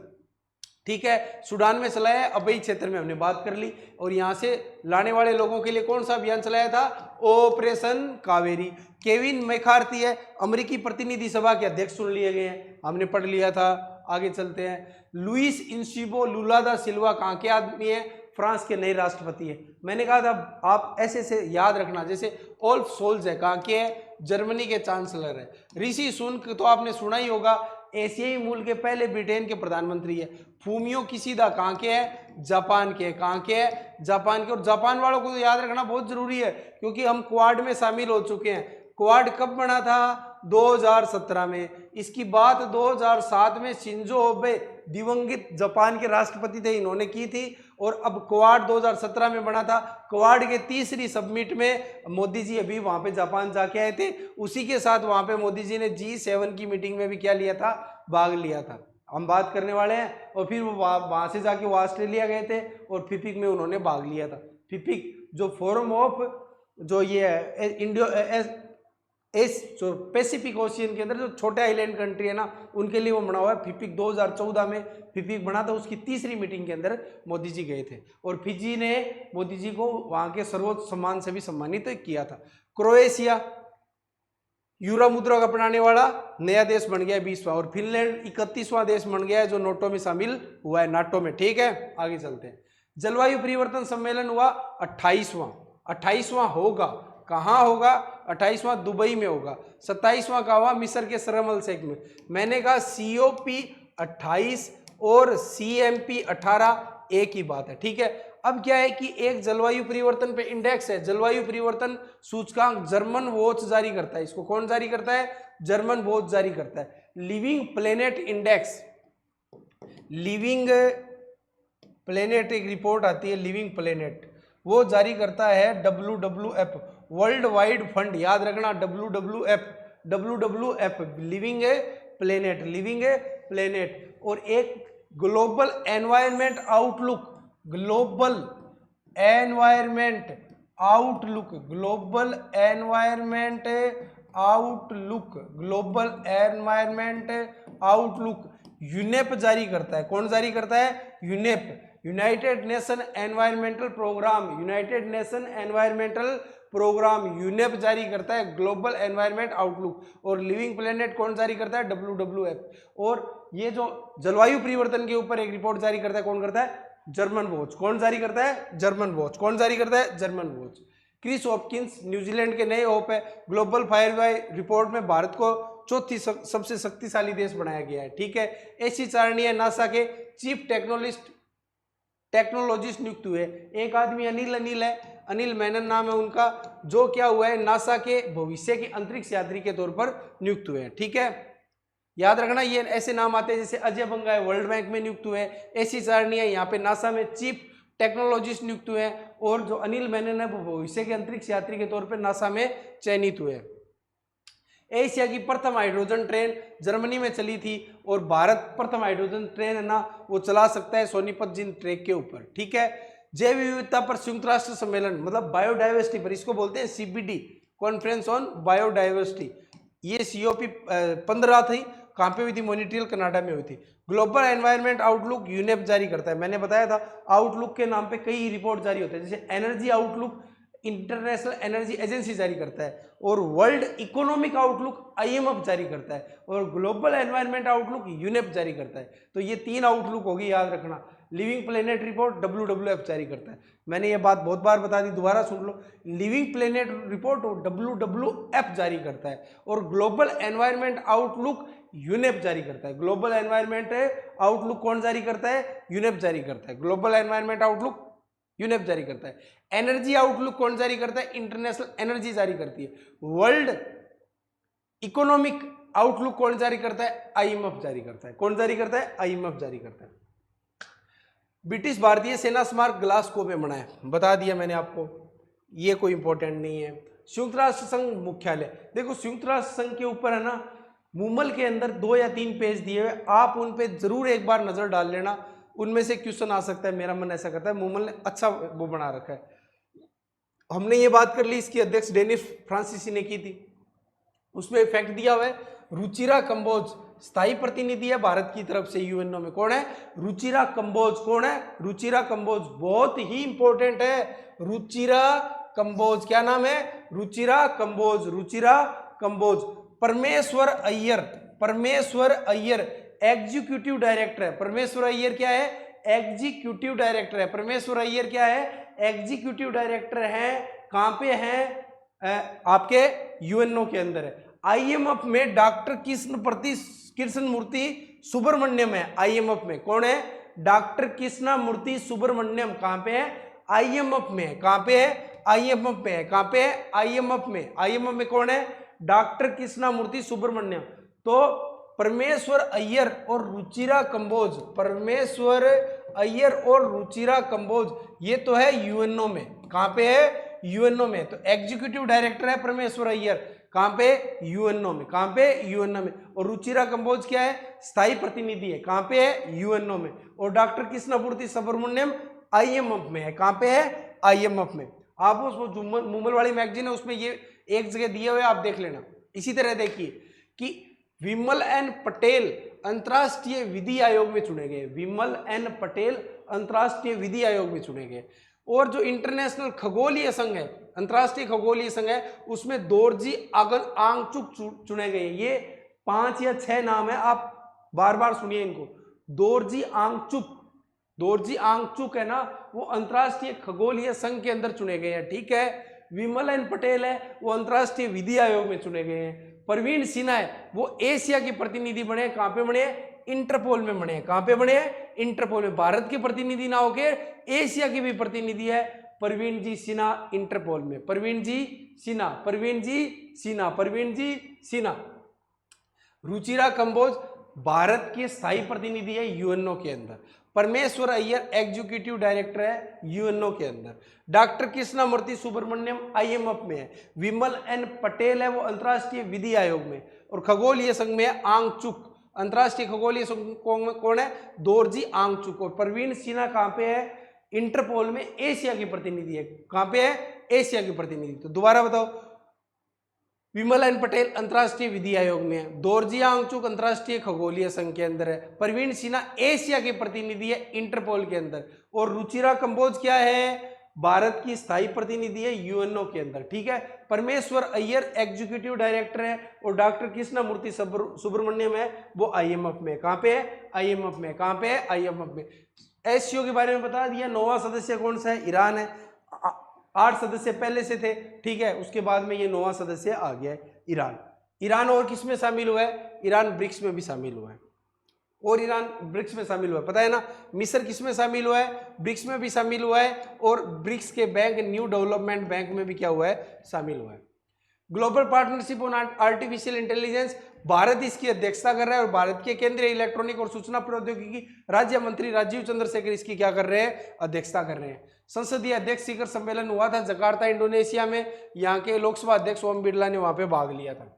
S1: ठीक है, सूडान में चलाया है, अबई क्षेत्र में हमने बात कर ली। और यहाँ से लाने वाले लोगों के लिए कौन सा अभियान चलाया था, ऑपरेशन कावेरी। केविन मैकार्थी है, अमेरिकी प्रतिनिधि सभा के अध्यक्ष चुन लिए गए हैं, हमने पढ़ लिया था। आगे चलते हैं। लुइस इनसिबो लुला दा सिल्वा कहाँ के आदमी है, फ्रांस के नए राष्ट्रपति है। मैंने कहा था आप ऐसे याद रखना, जैसे ओल्फ सोल्ज है, कहाँ के है, जर्मनी के चांसलर है। ऋषि सुनक तो आपने सुना ही होगा, एशियाई मूल के पहले ब्रिटेन के प्रधानमंत्री है। फूमियो किशिदा कहाँ के है, जापान के, कहाँ के है, जापान के। और जापान वालों को तो याद रखना बहुत जरूरी है, क्योंकि हम क्वाड में शामिल हो चुके हैं। क्वाड कब बना था, 2017 में। इसकी बात 2007 में शिंजो ओबे, दिवंगित जापान के राष्ट्रपति थे, इन्होंने की थी। और अब क्वाड 2017 में बना था। क्वाड के तीसरी सबमिट में मोदी जी अभी वहां पे जापान जाके आए थे। उसी के साथ वहां पे मोदी जी ने G7 की मीटिंग में भी क्या लिया था, भाग लिया था। हम बात करने वाले हैं। और फिर वो वहां से जाके वो ऑस्ट्रेलिया गए थे और फिपिक में उन्होंने भाग लिया था। फिपिक जो फोरम ऑफ जो ये है इंडियो जो पैसिफिक ओशियन के अंदर जो छोटे आइलैंड कंट्री है ना, उनके लिए वो बना हुआ है। फिपिक 2014 में फिपिक बना था, उसकी तीसरी मीटिंग के अंदर मोदी जी गए थे और फिजी ने मोदी जी को वहां के सर्वोच्च सम्मान से भी सम्मानित किया था। क्रोएशिया यूरो मुद्रा को अपनाने वाला नया देश बन गया 20वां। और फिनलैंड 31वां देश बन गया है जो नाटो में शामिल हुआ है, नाटो में। ठीक है, आगे चलते हैं। जलवायु परिवर्तन सम्मेलन हुआ 28वां होगा, कहाँ होगा, 28वां दुबई में होगा। 27वां का हुआ मिस्र के शर्म अल शेख में। मैंने कहा COP 28 और CMP 18 एक ही बात है, ठीक है। अब क्या है कि एक जलवायु परिवर्तन पे इंडेक्स है, जलवायु परिवर्तन सूचकांक जर्मन वॉच जारी करता है। इसको कौन जारी करता है, जर्मन वॉच जारी करता है। Living planet index, living planet एक रिपोर्ट आती है, लिविंग प्लेनेट, वो जारी करता है WWF, वर्ल्ड वाइड फंड, याद रखना WWF, living planet, living planet. और एक global environment outlook, global environment outlook, global environment outlook, global environment outlook UNEP जारी करता है। कौन जारी करता है, UNEP, United Nation environmental program, United Nation environmental program UNEP जारी करता है ग्लोबल एनवायरनमेंट आउटलुक। और लिविंग प्लेनेट कौन जारी करता है, WWF। और ये जो जलवायु परिवर्तन के ऊपर एक रिपोर्ट जारी करता है, कौन करता है, जर्मन वॉच। कौन जारी करता है, जर्मन वॉच। कौन जारी करता है, German watch. Chris Hopkins New Zealand के नए होप है। ग्लोबल फायरवाई रिपोर्ट में भारत को चौथी सबसे शक्तिशाली देश बनाया गया है, ठीक है। ऐसी चारणीय नासा के चीफ टेक्नोलॉजिस्ट नियुक्त हुए। एक आदमी अनिल है, अनिल मेनन नाम है उनका, जो क्या हुआ है, नासा के भविष्य के अंतरिक्ष यात्री के तौर पर नियुक्त हुए हैं, ठीक है। याद रखना ये ऐसे नाम आते हैं, जैसे अजय बंगा है, वर्ल्ड बैंक में नियुक्त हुए हैं। ऐसी चारणीय यहाँ पे नासा में चीफ टेक्नोलॉजिस्ट नियुक्त हुए हैं। और जो अनिल मेनन है वो भविष्य के अंतरिक्ष यात्री के तौर पर नासा में चयनित हुए हैं। एशिया की प्रथम हाइड्रोजन ट्रेन जर्मनी में चली थी और भारत प्रथम हाइड्रोजन ट्रेन है ना वो चला सकता है सोनीपत जिंद ट्रैक के ऊपर, ठीक है। जैव विविधता पर संयुक्त राष्ट्र सम्मेलन, मतलब बायोडाइवर्सिटी पर, इसको बोलते हैं CBD, कॉन्फ्रेंस ऑन बायोडाइवर्सिटी। ये COP 15 थी, कहाँ पे हुई थी, मॉन्ट्रियल कनाडा में हुई थी। ग्लोबल एनवायरनमेंट आउटलुक यूनेप जारी करता है। मैंने बताया था आउटलुक के नाम पे कई रिपोर्ट जारी होते हैं, जैसे energy outlook international energy agency जारी करता है, और वर्ल्ड इकोनॉमिक आउटलुक IMF जारी करता है, और ग्लोबल एनवायरनमेंट आउटलुक यूनेप जारी करता है। तो ये 3 आउटलुक होगी, याद रखना। लिविंग प्लेनेट रिपोर्ट WWF जारी करता है। मैंने ये बात बहुत बार बता दी, दोबारा सुन लो। लिविंग प्लेनेट रिपोर्ट WWF जारी करता है, और ग्लोबल एनवायरनमेंट आउटलुक यूनेप जारी करता है। ग्लोबल एनवायरनमेंट आउटलुक कौन जारी करता है? यूनेप जारी करता है। ग्लोबल एनवायरनमेंट आउटलुक यूनेप जारी करता है। एनर्जी आउटलुक कौन जारी करता है? इंटरनेशनल एनर्जी जारी करती है। वर्ल्ड इकोनॉमिक आउटलुक कौन जारी करता है? IMF जारी करता है। कौन जारी करता है? IMF जारी करता है। ब्रिटिश भारतीय सेना स्मारक ग्लासगो में बना है, बता दिया मैंने आपको, ये कोई इंपॉर्टेंट नहीं है। संयुक्त राष्ट्र संघ मुख्यालय, देखो संयुक्त राष्ट्र संघ के ऊपर है ना, मूमल के अंदर 2 या 3 पेज दिए हुए, आप उन पे जरूर एक बार नजर डाल लेना, उनमें से क्वेश्चन आ सकता है, मेरा मन ऐसा करता है। मूमल ने अच्छा वो बना रखा है। हमने ये बात कर ली, इसकी अध्यक्ष डेनिस फ्रांसीसी ने की थी, उसमें फैक्ट दिया हुआ है। रुचिरा कंबोज स्थायी प्रतिनिधि है भारत की तरफ से यूएनओ में। कौन है? रुचिरा कंबोज। कौन है? रुचिरा कंबोज, बहुत ही इंपॉर्टेंट है। रुचिरा कंबोज, क्या नाम है? रुचिरा कंबोज। रुचिरा कंबोज। परमेश्वर अय्यर, परमेश्वर अय्यर एग्जीक्यूटिव डायरेक्टर है। परमेश्वर अय्यर क्या है? एग्जीक्यूटिव डायरेक्टर है। परमेश्वर अय्यर क्या है? एग्जीक्यूटिव डायरेक्टर है। कहां पे है? आपके यूएनओ के अंदर है। IMF में डॉक्टर कृष्ण मूर्ति सुब्रमण्यम है। IMF में कौन है? डॉक्टर कृष्णा मूर्ति सुब्रमण्यम। कहां पे है? IMF में है। कहां पे है? IMF में है। कहां पे है? IMF में। IMF में कौन है? डॉक्टर कृष्णा मूर्ति सुब्रमण्यम। तो परमेश्वर अय्यर और रुचिरा कंबोज, परमेश्वर अय्यर और रुचिरा कंबोज, ये तो है यूएनओ में। कहां पे है? यूएनओ में। तो एग्जीक्यूटिव डायरेक्टर है परमेश्वर अय्यर, कहां पे? यूएनओ में। कहां पे? यूएनओ में। और रुचिरा कंबोज क्या है? स्थायी प्रतिनिधि है। कहां पे है? यूएनओ में। और डॉक्टर कृष्णमूर्ति सुब्रमण्यम IMF में है। कहां पे है? IMF में। आप उस मूमल वाली मैगजीन है, उसमें ये एक जगह दिए हुए, आप देख लेना। इसी तरह देखिए कि विमल एन पटेल अंतरराष्ट्रीय विधि आयोग में चुने गए। विमल एन पटेल अंतरराष्ट्रीय विधि आयोग में चुने गए। और जो इंटरनेशनल खगोलीय संघ है, अंतरराष्ट्रीय खगोलीय संघ है, उसमें दोरजी आंगचुक चुने गए। ये 5 या 6 नाम है, आप बार बार सुनिए इनको। दोरजी आंगचुक, दोरजी आंगचुक है ना, वो अंतरराष्ट्रीय खगोलीय संघ के अंदर चुने गए हैं। ठीक है। विमल एन पटेल है, वो अंतरराष्ट्रीय विधि आयोग में चुने गए हैं। परवीन सिन्हा है, वो एशिया के प्रतिनिधि बने। कहां पे बने? इंटरपोल में बने। कहां पे बने? इंटरपोल में। भारत के प्रतिनिधि ना होके एशिया के भी प्रतिनिधि है। परवीन जी सिन्हा इंटरपोल में। परवीन जी सिन्हा, परवीन जी सिन्हा, परवीन जी सिन्हा। रुचिरा कंबोज भारत के स्थायी प्रतिनिधि है यूएनओ के अंदर। परमेश्वर अय्यर एग्जीक्यूटिव डायरेक्टर है यूएनओ के अंदर। डॉक्टर कृष्णमूर्ति सुब्रमण्यम IMF में है। विमल एन पटेल है, वो अंतरराष्ट्रीय विधि आयोग में। और खगोलीय संघ में है आंगचुक, अंतरराष्ट्रीय खगोलीय संघ कौन है? दोरजी आंगचुक। और परवीन सिन्हा कहां पे है? इंटरपोल में एशिया की प्रतिनिधि है। कहां पे है? एशिया की प्रतिनिधि। तो दोबारा बताओ, विमल एन पटेल अंतरराष्ट्रीय विधि आयोग में है, दोरजी आंगचुक अंतरराष्ट्रीय खगोलीय संघ के अंदर है, परवीन सिन्हा एशिया के प्रतिनिधि है इंटरपोल के अंदर, और रुचिरा कंबोज क्या है? भारत की स्थायी प्रतिनिधि है यूएनओ के अंदर। ठीक है। परमेश्वर अय्यर एग्जीक्यूटिव डायरेक्टर है, और डॉक्टर कृष्णमूर्ति सुब्रमण्यम है, वो IMF में। कहां पे है? IMF में। कहां पे है? IMF में। SCO के बारे में बता दिया। 9वां सदस्य कौन सा है? ईरान है। 8 सदस्य पहले से थे। ठीक है। उसके बाद में ये 9वां सदस्य आ गया है ईरान। ईरान और किस में शामिल हुआ है? ईरान ब्रिक्स में भी शामिल हुआ है। और ईरान ब्रिक्स में शामिल हुआ है, पता है ना। मिस्र किस में शामिल हुआ है? ब्रिक्स में भी शामिल हुआ है। और ब्रिक्स के बैंक न्यू डेवलपमेंट बैंक में भी क्या हुआ है? शामिल हुआ है। Global partnership on artificial intelligence, Bharat इसकी अध्यक्षता कर रहा है, और भारत के केंद्रीय इलेक्ट्रॉनिक और सूचना प्रौद्योगिकी राज्य मंत्री राजीव चंद्रशेखर इसकी क्या कर रहे हैं? अध्यक्षता कर रहे हैं। संसदीय अध्यक्ष शिखर सम्मेलन हुआ था जकार्ता इंडोनेशिया में। यहाँ के लोकसभा अध्यक्ष ओम बिरला ने वहां पे भाग लिया था।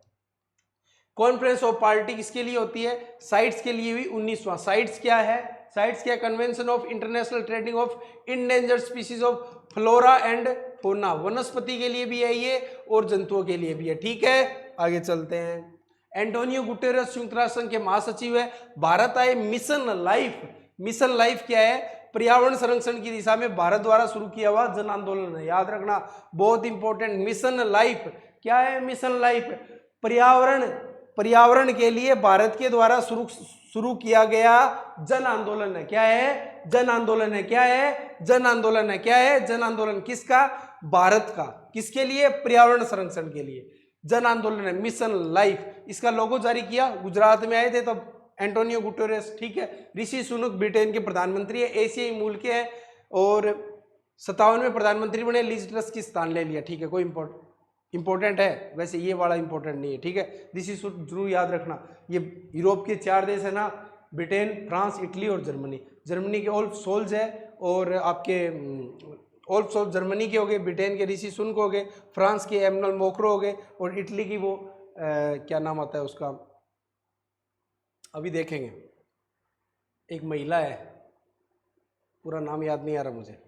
S1: कॉन्फ्रेंस ऑफ पार्टी किसके लिए होती है? साइट्स के लिए भी 19वां। साइट्स क्या है? साइट्स क्या? Convention of international trading of endangered species of flora and fauna, वनस्पति के लिए भी है ये, और जंतुओं के लिए भी है। ठीक है। आगे चलते हैं। एंटोनियो गुटेरेस संयुक्त राष्ट्र संघ के महासचिव है। भारत आए मिशन लाइफ। मिशन लाइफ क्या है? पर्यावरण संरक्षण की दिशा में भारत द्वारा शुरू किया हुआ जन आंदोलन है। याद रखना, बहुत इंपॉर्टेंट। मिशन लाइफ, क्या है मिशन लाइफ? पर्यावरण के लिए भारत के द्वारा शुरू किया गया जन आंदोलन है। क्या है? जन आंदोलन है। क्या है? जन आंदोलन है। क्या है? जन आंदोलन। किसका? भारत का। किसके लिए? पर्यावरण संरक्षण के लिए जन आंदोलन है, मिशन लाइफ। इसका लोगो जारी किया, गुजरात में आए थे तब एंटोनियो गुटेरेस, ठीक है। ऋषि सुनक ब्रिटेन के प्रधानमंत्री है, एशियाई मूल के हैं और 57 में प्रधानमंत्री बने, लिज ट्रस की स्थान ले लिया, ठीक है। कोई इंपॉर्टेंट है, वैसे ये वाला इंपॉर्टेंट नहीं है, ठीक है। ऋषि सुनक जरूर याद रखना। ये यूरोप के 4 देश है ना, ब्रिटेन, फ्रांस, इटली और जर्मनी। जर्मनी के ओल्फ सोल्ज है और आपके ओल्फ सोल्ज जर्मनी के हो गए, ब्रिटेन के ऋषि सुनक हो गए, फ्रांस के एमनुएल मैक्रों हो गए और इटली की वो क्या नाम आता है उसका, अभी देखेंगे, एक महिला है, पूरा नाम याद नहीं आ रहा मुझे,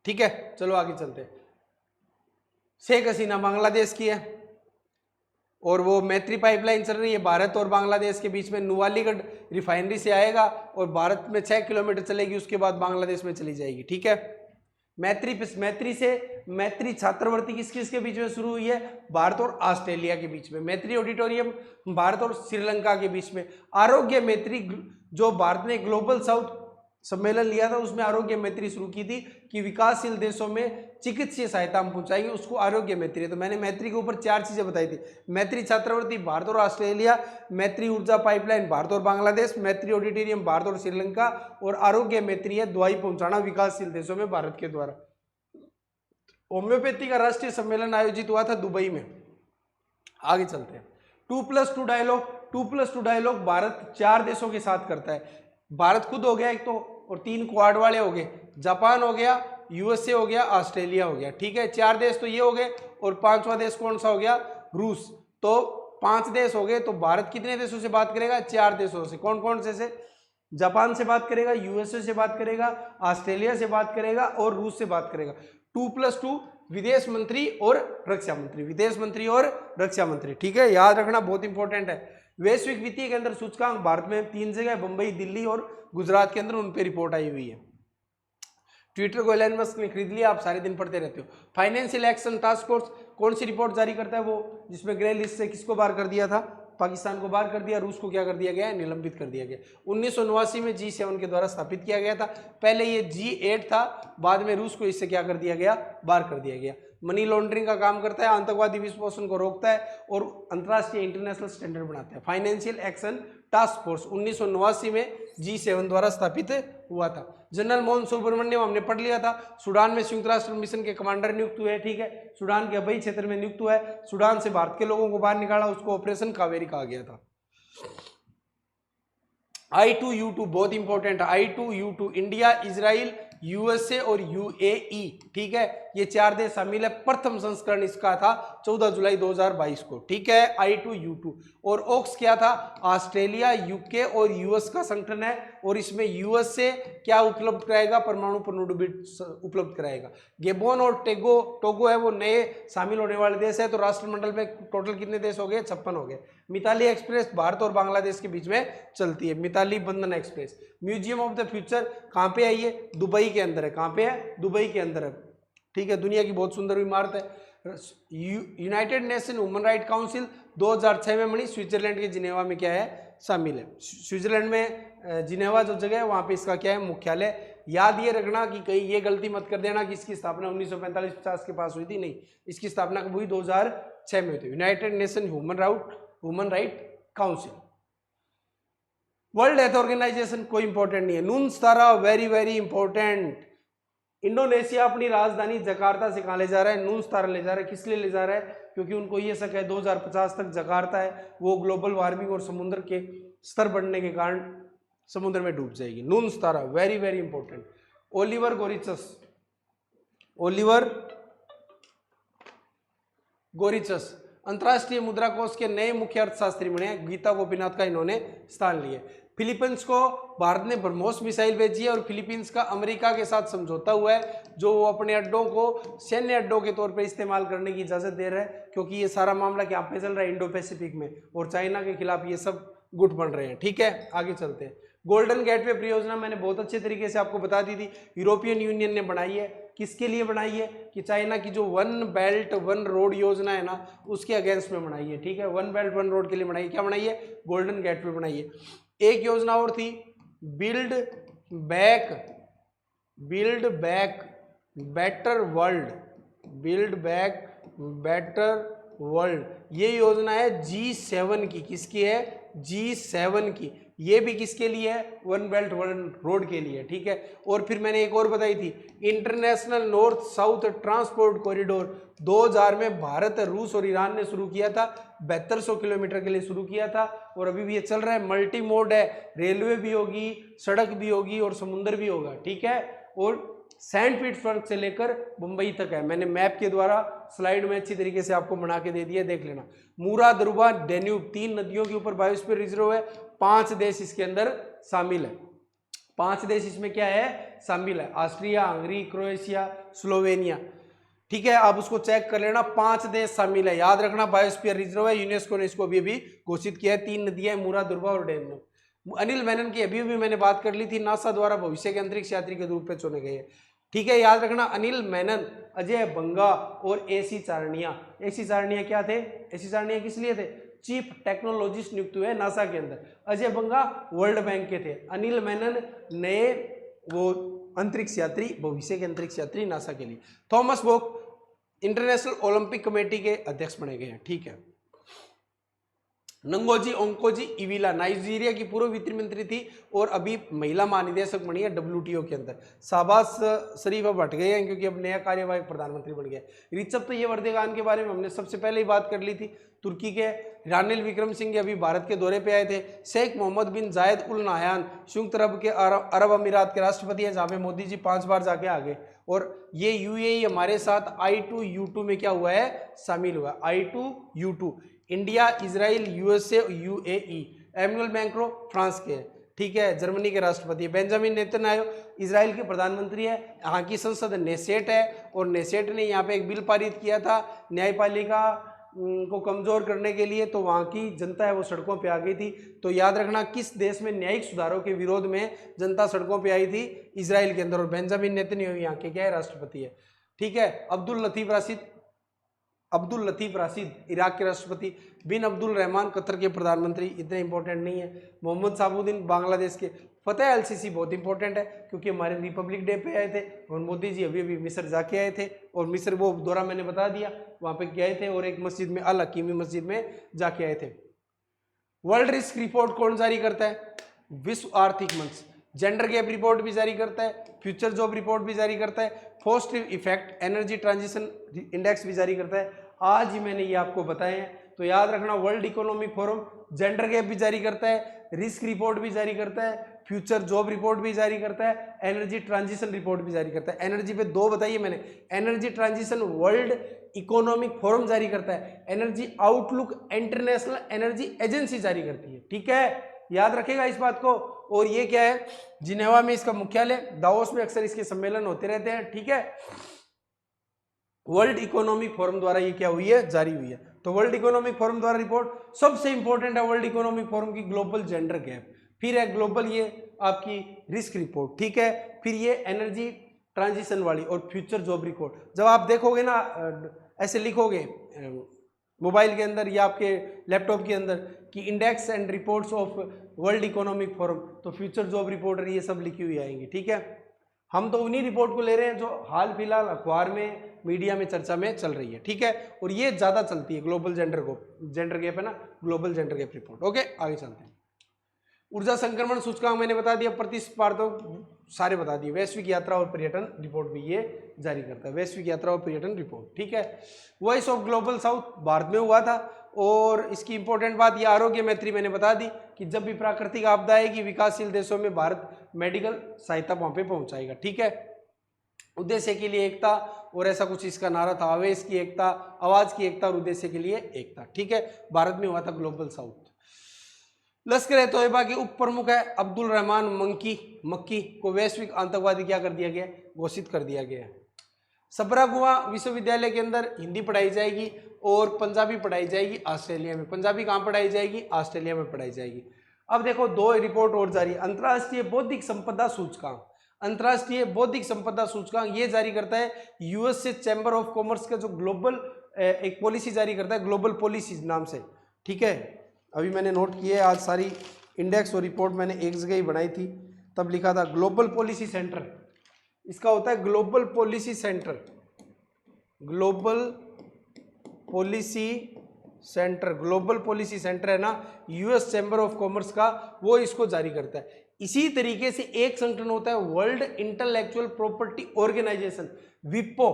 S1: ठीक है। चलो आगे चलते हैं। शेख हसीना बांग्लादेश की है और वो मैत्री पाइपलाइन चल रही है भारत और बांग्लादेश के बीच में। नुवालीगढ़ रिफाइनरी से आएगा और भारत में 6 किलोमीटर चलेगी, उसके बाद बांग्लादेश में चली जाएगी, ठीक है। मैत्री छात्रवृत्ति किस किस के बीच में शुरू हुई है? भारत और ऑस्ट्रेलिया के बीच में। मैत्री ऑडिटोरियम भारत और श्रीलंका के बीच में। आरोग्य मैत्री, जो भारत ने ग्लोबल साउथ सम्मेलन लिया था उसमें आरोग्य मैत्री शुरू की थी कि विकासशील देशों में चिकित्सीय सहायता हम पहुंचाएंगे, उसको आरोग्य मैत्री है। तो मैंने मैत्री के ऊपर 4 चीजें बताई थी। मैत्री छात्रवृत्ति भारत और ऑस्ट्रेलिया, मैत्री ऊर्जा पाइपलाइन भारत और बांग्लादेश, मैत्री ऑडिटोरियम भारत और श्रीलंका और आरोग्य मैत्री है दवाई पहुंचाना विकासशील देशों में भारत के द्वारा। होम्योपैथी का राष्ट्रीय सम्मेलन आयोजित हुआ था दुबई में। आगे चलते हैं। 2+2 डायलॉग। 2+2 डायलॉग भारत 4 देशों के साथ करता है। भारत खुद हो गया एक तो, और 3 क्वाड वाले हो गए, जापान हो गया, यूएसए हो गया, ऑस्ट्रेलिया हो गया, ठीक है। 4 देश तो ये हो गए और 5वां देश कौन सा हो गया? रूस। तो 5 देश हो गए। तो भारत कितने देशों से बात करेगा? 4 देशों से। कौन कौन से? जापान से बात करेगा, यूएसए से बात करेगा, ऑस्ट्रेलिया से बात करेगा और रूस से बात करेगा। 2+2 विदेश मंत्री और रक्षा मंत्री, विदेश मंत्री और रक्षा मंत्री, ठीक है, याद रखना, बहुत इंपॉर्टेंट है। वैश्विक वित्तीय केंद्र सूचकांक भारत में 3 जगह, बंबई, दिल्ली और गुजरात के अंदर, उन पे रिपोर्ट आई हुई है। ट्विटर को एलन मस्क ने खरीद लिया, आप सारे दिन पढ़ते रहते हो। फाइनेंशियल एक्शन टास्क फोर्स कौन सी रिपोर्ट जारी करता है? वो जिसमें ग्रे लिस्ट से किसको बाहर कर दिया था? पाकिस्तान को बाहर कर दिया, रूस को क्या कर दिया गया? निलंबित कर दिया गया। 1989 में G7 के द्वारा स्थापित किया गया था। पहले ये G8 था, बाद में रूस को इससे क्या कर दिया गया? बाहर कर दिया गया। मनी लॉन्ड्रिंग का काम करता है, आतंकवादी विस्फोटन को रोकता है और अंतर्राष्ट्रीय इंटरनेशनल स्टैंडर्ड बनाता है। फाइनेंशियल एक्शन टास्क फोर्स 1989 में G7 द्वारा स्थापित हुआ था। जनरल मोहन सुब्रमण्यम हमने पढ़ लिया था। सूडान में संयुक्त राष्ट्र मिशन के कमांडर नियुक्त हुए, ठीक है। सूडान के अभय क्षेत्र में नियुक्त हुआ है। सूडान से भारत के लोगों को बाहर निकाला, उसको ऑपरेशन कावेरी कहा गया था। I2U2 बहुत इंपॉर्टेंट है। I2U2 इंडिया, इजराइल, यूएसए और यूएई, ठीक है, ये 4 देश शामिल है। प्रथम संस्करण इसका था 14 जुलाई 2022 को, ठीक है। I2U2 और ओक्स क्या था? ऑस्ट्रेलिया, यूके और यूएस का संगठन है और इसमें यूएसए क्या उपलब्ध कराएगा? परमाणु पनडुब्बी उपलब्ध कराएगा। गेबोन और टोगो है वो नए शामिल होने वाले देश है। तो राष्ट्रमंडल में टोटल कितने देश हो गए? 56 हो गए। मिताली एक्सप्रेस भारत और बांग्लादेश के बीच में चलती है, मिताली बंधन express. Museum of the future कहाँ पे है? ये दुबई के अंदर है। कहाँ पे है? दुबई के अंदर है, ठीक है। दुनिया की बहुत सुंदर इमारत है। United Nation human right council 2006 में बनी, स्विट्जरलैंड के जिनेवा में क्या है? शामिल है। स्विट्जरलैंड में जिनेवा जो जगह है वहाँ पे इसका क्या है? मुख्यालय। याद ये रखना कि कहीं ये गलती मत कर देना कि इसकी स्थापना 1945-50 के पास हुई थी, नहीं, इसकी स्थापना कब हुई? 2006 में हुई थी। United Nation human right council. World health organization कोई इंपॉर्टेंट नहीं है। नूनस्तारा वेरी वेरी इंपॉर्टेंट। इंडोनेशिया अपनी राजधानी जकार्ता से कहाँ ले जा रहा है? नूनस्तारा ले जा रहा है। किस लिए ले जा रहा है? क्योंकि उनको ये शक है 2050 तक जकार्ता है वो ग्लोबल वार्मिंग और समुद्र के स्तर बढ़ने के कारण समुद्र में डूब जाएगी। नूनस्तारा वेरी वेरी इंपॉर्टेंट। ओलिवर गोरिचस अंतर्राष्ट्रीय मुद्रा कोष के नए मुख्य अर्थशास्त्री बने। गीता गोपीनाथ का इन्होंने स्थान लिया। फिलीपींस को भारत ने ब्रह्मोस मिसाइल भेजी है और फिलीपींस का अमेरिका के साथ समझौता हुआ है जो वो अपने अड्डों को सैन्य अड्डों के तौर पर इस्तेमाल करने की इजाजत दे रहा है, क्योंकि ये सारा मामला क्या पे चल रहा है? इंडो पैसिफिक में, और चाइना के खिलाफ ये सब गुट बन रहे हैं, ठीक है। आगे चलते हैं। गोल्डन गेटवे परियोजना मैंने बहुत अच्छे तरीके से आपको बता दी थी, यूरोपियन यूनियन ने बनाई है। किसके लिए बनाई है कि चाइना की जो वन बेल्ट वन रोड योजना है ना, उसके अगेंस्ट में बनाई है, ठीक है। वन बेल्ट वन रोड के लिए बनाई है। क्या बनाई है? गोल्डन गेटवे बनाई है। एक योजना और थी, build back better world, build back better world. ये योजना है G7 की। किसकी है? G7 की। ये भी किसके लिए है? वन बेल्ट वन रोड के लिए, ठीक है। और फिर मैंने एक और बताई थी, international north south transport corridor 2000 में भारत, रूस और ईरान ने शुरू किया था। 7200 किलोमीटर के लिए शुरू किया था और अभी भी ये चल रहा है। मल्टी मोड है, रेलवे भी होगी, सड़क भी होगी और समुद्र भी होगा, ठीक है। और सेंट पीटर्सबर्ग से लेकर मुंबई तक है। मैंने मैप के द्वारा स्लाइड में अच्छी तरीके से आपको बना के दे दिया, देख लेना। मूरा, दुर्बा, डेन्यूब, 3 नदियों के ऊपर बायोस्फीयर रिजर्व है। 5 देश इसके अंदर शामिल है। 5 देश इसमें क्या है? शामिल है। ऑस्ट्रिया, हंगरी, क्रोएशिया, स्लोवेनिया, ठीक है। आप उसको चेक कर लेना, 5 देश शामिल है। याद रखना, बायोस्फीयर रिजर्व है, यूनेस्को ने इसको अभी घोषित किया है। 3 नदियां, मूरा, दुर्बा और डेन्यूब। अनिल मेनन की अभी भी मैंने बात कर ली थी, नासा द्वारा भविष्य के अंतरिक्ष यात्री के रूप में चुने गए, ठीक है। याद रखना, अनिल मेनन, अजय बंगा और एसी चारनिया। एसी चारनिया क्या थे? एसी चारनिया किस लिए थे? चीफ टेक्नोलॉजिस्ट नियुक्त हुए नासा के अंदर। अजय बंगा वर्ल्ड बैंक के थे। अनिल मेनन नए वो अंतरिक्ष यात्री, भविष्य के अंतरिक्ष यात्री नासा के लिए। थॉमस बोक इंटरनेशनल ओलंपिक कमेटी के अध्यक्ष बने गए हैं, ठीक है। नंगोजी ओंकोजी इविला नाइजीरिया की पूर्व वित्त मंत्री थी और अभी महिला महानिदेशक बनी है WTO के अंदर। शाहबाज शरीफ अब हट गए हैं क्योंकि अब नया कार्यवाहक प्रधानमंत्री बन गया। रिचप तैयब एर्दोगान के बारे में हमने सबसे पहले ही बात कर ली थी। तुर्की के रानिल विक्रम सिंह अभी भारत के दौरे पे आए थे। शेख मोहम्मद बिन जायद उल नाहयान संयुक्त अरब अमीरात के राष्ट्रपति हैं, जहाँ पे मोदी जी 5 बार जाके आ गए। और ये UAE हमारे साथ I2U2 में क्या हुआ है? शामिल हुआ। I2U2 India, Israel, USA, UAE। Emmanuel Macron France के, ठीक है, जर्मनी के राष्ट्रपति है। बेंजामिन नेतन्याहू इजराइल के प्रधानमंत्री है। यहाँ की संसद नेसेट है और नेसेट ने यहाँ पे एक बिल पारित किया था न्यायपालिका को कमजोर करने के लिए, तो वहाँ की जनता है वो सड़कों पे आ गई थी। तो याद रखना, किस देश में न्यायिक सुधारों के विरोध में जनता सड़कों पे आई थी? इजराइल के अंदर। और बेंजामिन नेतन्याहू यहाँ के क्या है? राष्ट्रपति है, ठीक है। अब्दुल लतीफ राशिद इराक के राष्ट्रपति। बिन अब्दुल रहमान कतर के प्रधानमंत्री, इतने इंपॉर्टेंट नहीं है। मोहम्मद साबुद्दीन बांग्लादेश के। फतेह अल सीसी बहुत इंपॉर्टेंट है क्योंकि हमारे रिपब्लिक डे पे आए थे और मोदी जी अभी मिस्र जाके आए थे। और मिस्र वो दौरा मैंने बता दिया, वहाँ पे गए थे और एक मस्जिद में, अल हकीमी मस्जिद में जाके आए थे। वर्ल्ड रिस्क रिपोर्ट कौन जारी करता है? विश्व आर्थिक मंच। जेंडर गैप रिपोर्ट भी जारी करता है, फ्यूचर जॉब रिपोर्ट भी जारी करता है, positive effect energy transition index भी जारी करता है। आज ही मैंने ये आपको बताए हैं, तो याद रखना। World economic forum gender gap भी जारी करता है, रिस्क रिपोर्ट भी जारी करता है, फ्यूचर जॉब रिपोर्ट भी जारी करता है, एनर्जी ट्रांजिशन रिपोर्ट भी जारी करता है। एनर्जी पे 2 बताइए मैंने। Energy transition world economic forum जारी करता है, energy outlook international energy agency जारी करती है, ठीक है। याद रखेगा इस बात को। और ये क्या है? जिनेवा में इसका मुख्यालय, दावोस में अक्सर इसके सम्मेलन होते रहते हैं, ठीक है। वर्ल्ड इकोनॉमिक फोरम द्वारा ये क्या हुई है? जारी हुई है। तो वर्ल्ड इकोनॉमिक फोरम द्वारा रिपोर्ट सबसे इंपॉर्टेंट है। वर्ल्ड इकोनॉमिक फोरम की ग्लोबल जेंडर गैप, फिर है ग्लोबल ये आपकी रिस्क रिपोर्ट, ठीक है। फिर ये एनर्जी ट्रांजिशन वाली और फ्यूचर जॉब रिपोर्ट। जब आप देखोगे ना, ऐसे लिखोगे मोबाइल के अंदर या आपके लैपटॉप के अंदर कि index and reports of world economic forum, तो फ्यूचर जॉब रिपोर्ट ये सब लिखी हुई आएंगी, ठीक है। हम तो उन्हीं रिपोर्ट को ले रहे हैं जो हाल फिलहाल अखबार में, मीडिया में चर्चा में चल रही है, ठीक है। और ये ज़्यादा चलती है ग्लोबल जेंडर गैप है ना, global gender gap report. Okay, आगे चलते हैं। ऊर्जा संक्रमण सूचकांक मैंने बता दिया, प्रतिस्पर्धा सारे बता दिए। वैश्विक यात्रा और पर्यटन रिपोर्ट भी ये जारी करता है, वैश्विक यात्रा और पर्यटन रिपोर्ट, ठीक है। Voice of global south Bharat में हुआ था। और इसकी इंपॉर्टेंट बात ये आरोग्य मैत्री मैंने बता दी कि जब भी प्राकृतिक आपदा आएगी विकासशील देशों में भारत मेडिकल सहायता वहां पे पहुंचाएगा, ठीक है। उद्देश्य के लिए एकता, और ऐसा कुछ इसका नारा था, आवेश की एकता, आवाज की एकता और उद्देश्य के लिए एकता, ठीक है। भारत में हुआ था ग्लोबल साउथ। लश्कर तोयबा के उप प्रमुख है अब्दुल रहमान मक्की को वैश्विक आतंकवादी क्या कर दिया गया? घोषित कर दिया गया है। सबरागुआ विश्वविद्यालय के अंदर हिंदी पढ़ाई जाएगी और पंजाबी पढ़ाई जाएगी ऑस्ट्रेलिया में। पंजाबी कहाँ पढ़ाई जाएगी? ऑस्ट्रेलिया में पढ़ाई जाएगी। अब देखो दो रिपोर्ट और जारी, अंतर्राष्ट्रीय बौद्धिक संपदा सूचकांक, अंतर्राष्ट्रीय बौद्धिक संपदा सूचकांक ये जारी करता है यूएस से चैम्बर ऑफ कॉमर्स का जो ग्लोबल एक पॉलिसी जारी करता है, ग्लोबल पॉलिसी नाम से, ठीक है। अभी मैंने नोट किए, आज सारी इंडेक्स और रिपोर्ट मैंने एक जगह ही बनाई थी, तब लिखा था ग्लोबल पॉलिसी सेंटर, इसका होता है global policy centre, global policy centre, global policy centre है ना यूएस चैम्बर ऑफ कॉमर्स का, वो इसको जारी करता है। इसी तरीके से एक संगठन होता है वर्ल्ड इंटेलेक्चुअल प्रॉपर्टी ऑर्गेनाइजेशन, विपो,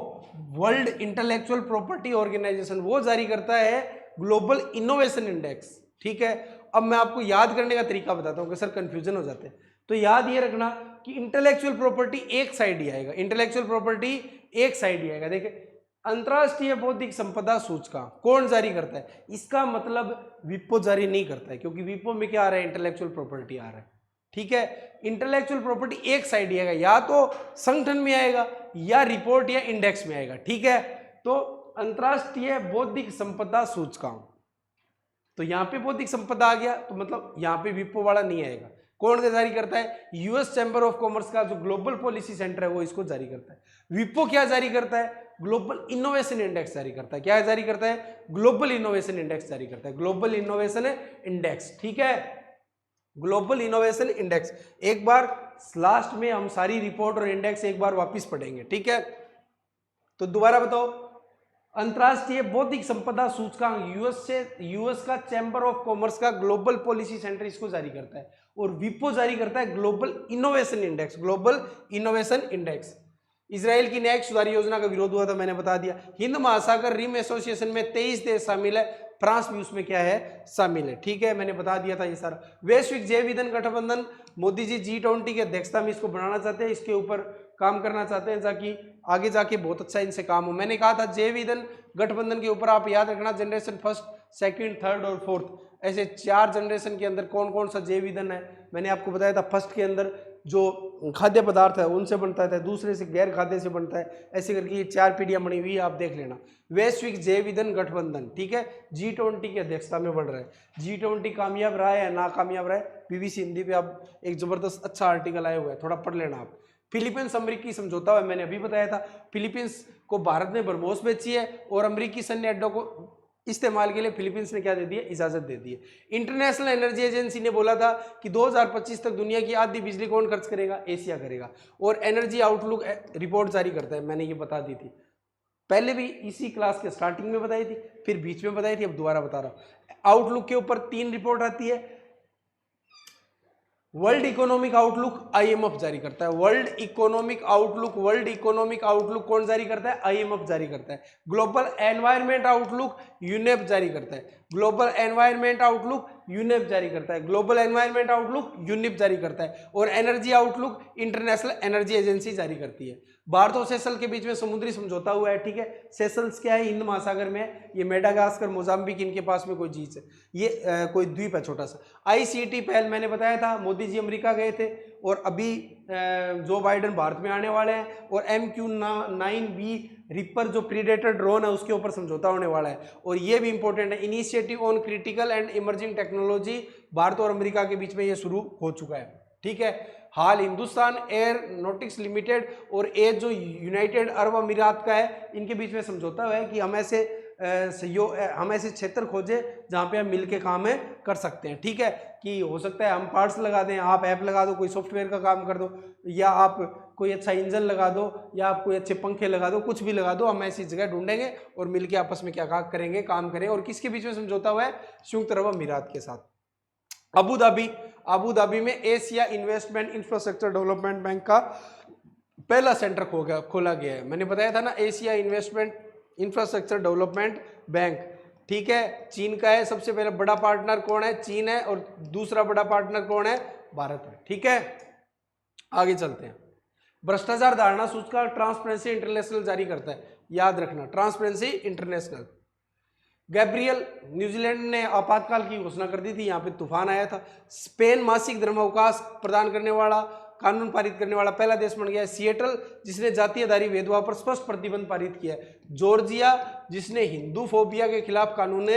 S1: वर्ल्ड इंटेलेक्चुअल प्रॉपर्टी ऑर्गेनाइजेशन, वो जारी करता है ग्लोबल इनोवेशन इंडेक्स, ठीक है। अब मैं आपको याद करने का तरीका बताता हूँ कि सर कंफ्यूजन हो जाते हैं, तो याद ये रखना कि इंटेलेक्चुअल प्रॉपर्टी एक साइड ही आएगा, इंटेलेक्चुअल प्रॉपर्टी एक साइड ही आएगा। देखिए अंतर्राष्ट्रीय बौद्धिक संपदा सूचकांक कौन जारी करता है, इसका मतलब विपो जारी नहीं करता है, क्योंकि विपो में क्या आ रहा है, इंटेलेक्चुअल प्रॉपर्टी आ रहा है, ठीक है। इंटेलेक्चुअल प्रॉपर्टी एक साइड ही आएगा, या तो संगठन में आएगा या रिपोर्ट या इंडेक्स में आएगा, ठीक है। तो अंतर्राष्ट्रीय बौद्धिक संपदा सूचकांक, तो यहाँ पे बौद्धिक संपदा आ गया, तो मतलब यहाँ पे विपो वाला नहीं आएगा। कौन जारी करता है, यूएस चैम्बर ऑफ कॉमर्स का जो ग्लोबल पॉलिसी सेंटर है वो इसको जारी करता है। विपो क्या जारी करता है, ग्लोबल इनोवेशन इंडेक्स जारी करता है। क्या जारी करता है, ग्लोबल इनोवेशन इंडेक्स जारी करता है, ग्लोबल इनोवेशन इंडेक्स, ठीक है, ग्लोबल इनोवेशन इंडेक्स। एक बार लास्ट में हम सारी रिपोर्ट और इंडेक्स एक बार वापिस पढ़ेंगे, ठीक है। तो दोबारा बताओ, अंतर्राष्ट्रीय बौद्धिक संपदा सूचकांक यूएस का चैम्बर ऑफ कॉमर्स का ग्लोबल पॉलिसी सेंटर इसको जारी करता है, और विपो जारी करता है global innovation index, global innovation index. Israel की न्यायिक सुधार योजना का विरोध हुआ था, मैंने बता दिया। हिंद महासागर रिम एसोसिएशन में 23 देश शामिल है, फ्रांस भी उसमें क्या है, शामिल है, ठीक है, मैंने बता दिया था ये सारा। वैश्विक जैव ईंधन गठबंधन, मोदी जी G20 की अध्यक्षता में इसको बनाना चाहते हैं, इसके ऊपर काम करना चाहते हैं ताकि आगे जाके बहुत अच्छा इनसे काम हो। मैंने कहा था जैव ईंधन गठबंधन के ऊपर आप याद रखना, जनरेशन फर्स्ट, सेकंड, थर्ड और फोर्थ, ऐसे 4 जनरेशन के अंदर कौन कौन सा जैव ईंधन है। मैंने आपको बताया था फर्स्ट के अंदर जो खाद्य पदार्थ है उनसे बनता है, दूसरे से गैर खाद्य से बनता है, ऐसे करके ये 4 पीढ़ियां बनी हुई है, आप देख लेना। वैश्विक जैव ईंधन गठबंधन, ठीक है, G20 की अध्यक्षता में बढ़ रहा है। G20 कामयाब रहा है या नाकामयाब रहा है, BBC हिंदी पे आप एक जबरदस्त अच्छा आर्टिकल आया हुआ है, थोड़ा पढ़ लेना आप। फिलीपींस अमेरिकी समझौता हुआ, मैंने अभी बताया था, फिलीपींस को भारत ने ब्रह्मोस बेची है और अमेरिकी सैन्य अड्डों को इस्तेमाल के लिए फिलीपींस ने क्या दे दी है, इजाजत दे दी है। इंटरनेशनल एनर्जी एजेंसी ने बोला था कि 2025 तक दुनिया की आधी बिजली कौन खर्च करेगा, एशिया करेगा। और एनर्जी आउटलुक रिपोर्ट जारी करता है, मैंने ये बता दी थी पहले भी, इसी क्लास के स्टार्टिंग में बताई थी, फिर बीच में बताई थी, अब दोबारा बता रहा हूँ। आउटलुक के ऊपर 3 रिपोर्ट आती है। वर्ल्ड इकोनॉमिक आउटलुक IMF जारी करता है, वर्ल्ड इकोनॉमिक आउटलुक कौन जारी करता है, IMF जारी करता है। ग्लोबल एनवायरनमेंट आउटलुक यूनेप जारी करता है, ग्लोबल एनवायरनमेंट आउटलुक यूनेप जारी करता है, ग्लोबल एनवायरनमेंट आउटलुक यूनिप जारी करता है। और energy outlook international energy agency जारी करती है। भारत और सेशल के बीच में समुद्री समझौता हुआ है, ठीक है। सेशल्स क्या है, हिंद महासागर में है, ये मेडागास्कर, मोजाम्बिक, इनके पास में कोई चीज है, ये कोई द्वीप है छोटा सा। ICT पहल मैंने बताया था, मोदी जी अमेरिका गए थे और अभी जो बाइडन भारत में आने वाले हैं, और MQ-9B रिपर जो प्रीडेटर ड्रोन है उसके ऊपर समझौता होने वाला है। और ये भी इंपॉर्टेंट है, initiative on critical and emerging technology Bharat और अमेरिका के बीच में ये शुरू हो चुका है, ठीक है। हाल हिंदुस्तान एयरोनॉटिक्स लिमिटेड और ये जो यूनाइटेड अरब अमीरात का है, इनके बीच में समझौता हुआ है कि हम ऐसे क्षेत्र खोजे जहाँ पे हम मिलके काम है कर सकते हैं, ठीक है। कि हो सकता है हम पार्ट्स लगा दें, आप ऐप लगा दो, कोई सॉफ्टवेयर का काम कर दो, या आप कोई अच्छा इंजन लगा दो, या आप कोई अच्छे पंखे लगा दो, कुछ भी लगा दो, हम ऐसी जगह ढूंढेंगे और मिलके आपस में क्या करेंगे, काम करें। और किसके बीच में समझौता हुआ है, संयुक्त अरब अमीरात के साथ। अबू धाबी में Asia investment infrastructure development bank का पहला सेंटर खोला गया है। मैंने बताया था ना, Asia investment infrastructure development bank, ठीक है, चीन का है। सबसे पहले बड़ा पार्टनर कौन है, चीन है, और दूसरा बड़ा पार्टनर कौन है, भारत है, ठीक है। आगे चलते हैं। भ्रष्टाचार धारणा सूचकांक ट्रांसपेरेंसी इंटरनेशनल जारी करता है, याद रखना, ट्रांसपेरेंसी इंटरनेशनल। गैब्रियल, न्यूजीलैंड ने आपातकाल की घोषणा कर दी थी, यहाँ पे तूफान आया था। स्पेन मासिक धर्मावकाश प्रदान करने वाला कानून पारित करने वाला पहला देश बन गया है। सिएटल, जिसने जातीय आधारित भेदभाव पर स्पष्ट प्रतिबंध पारित किया है। जॉर्जिया, जिसने हिंदू फोबिया के खिलाफ कानून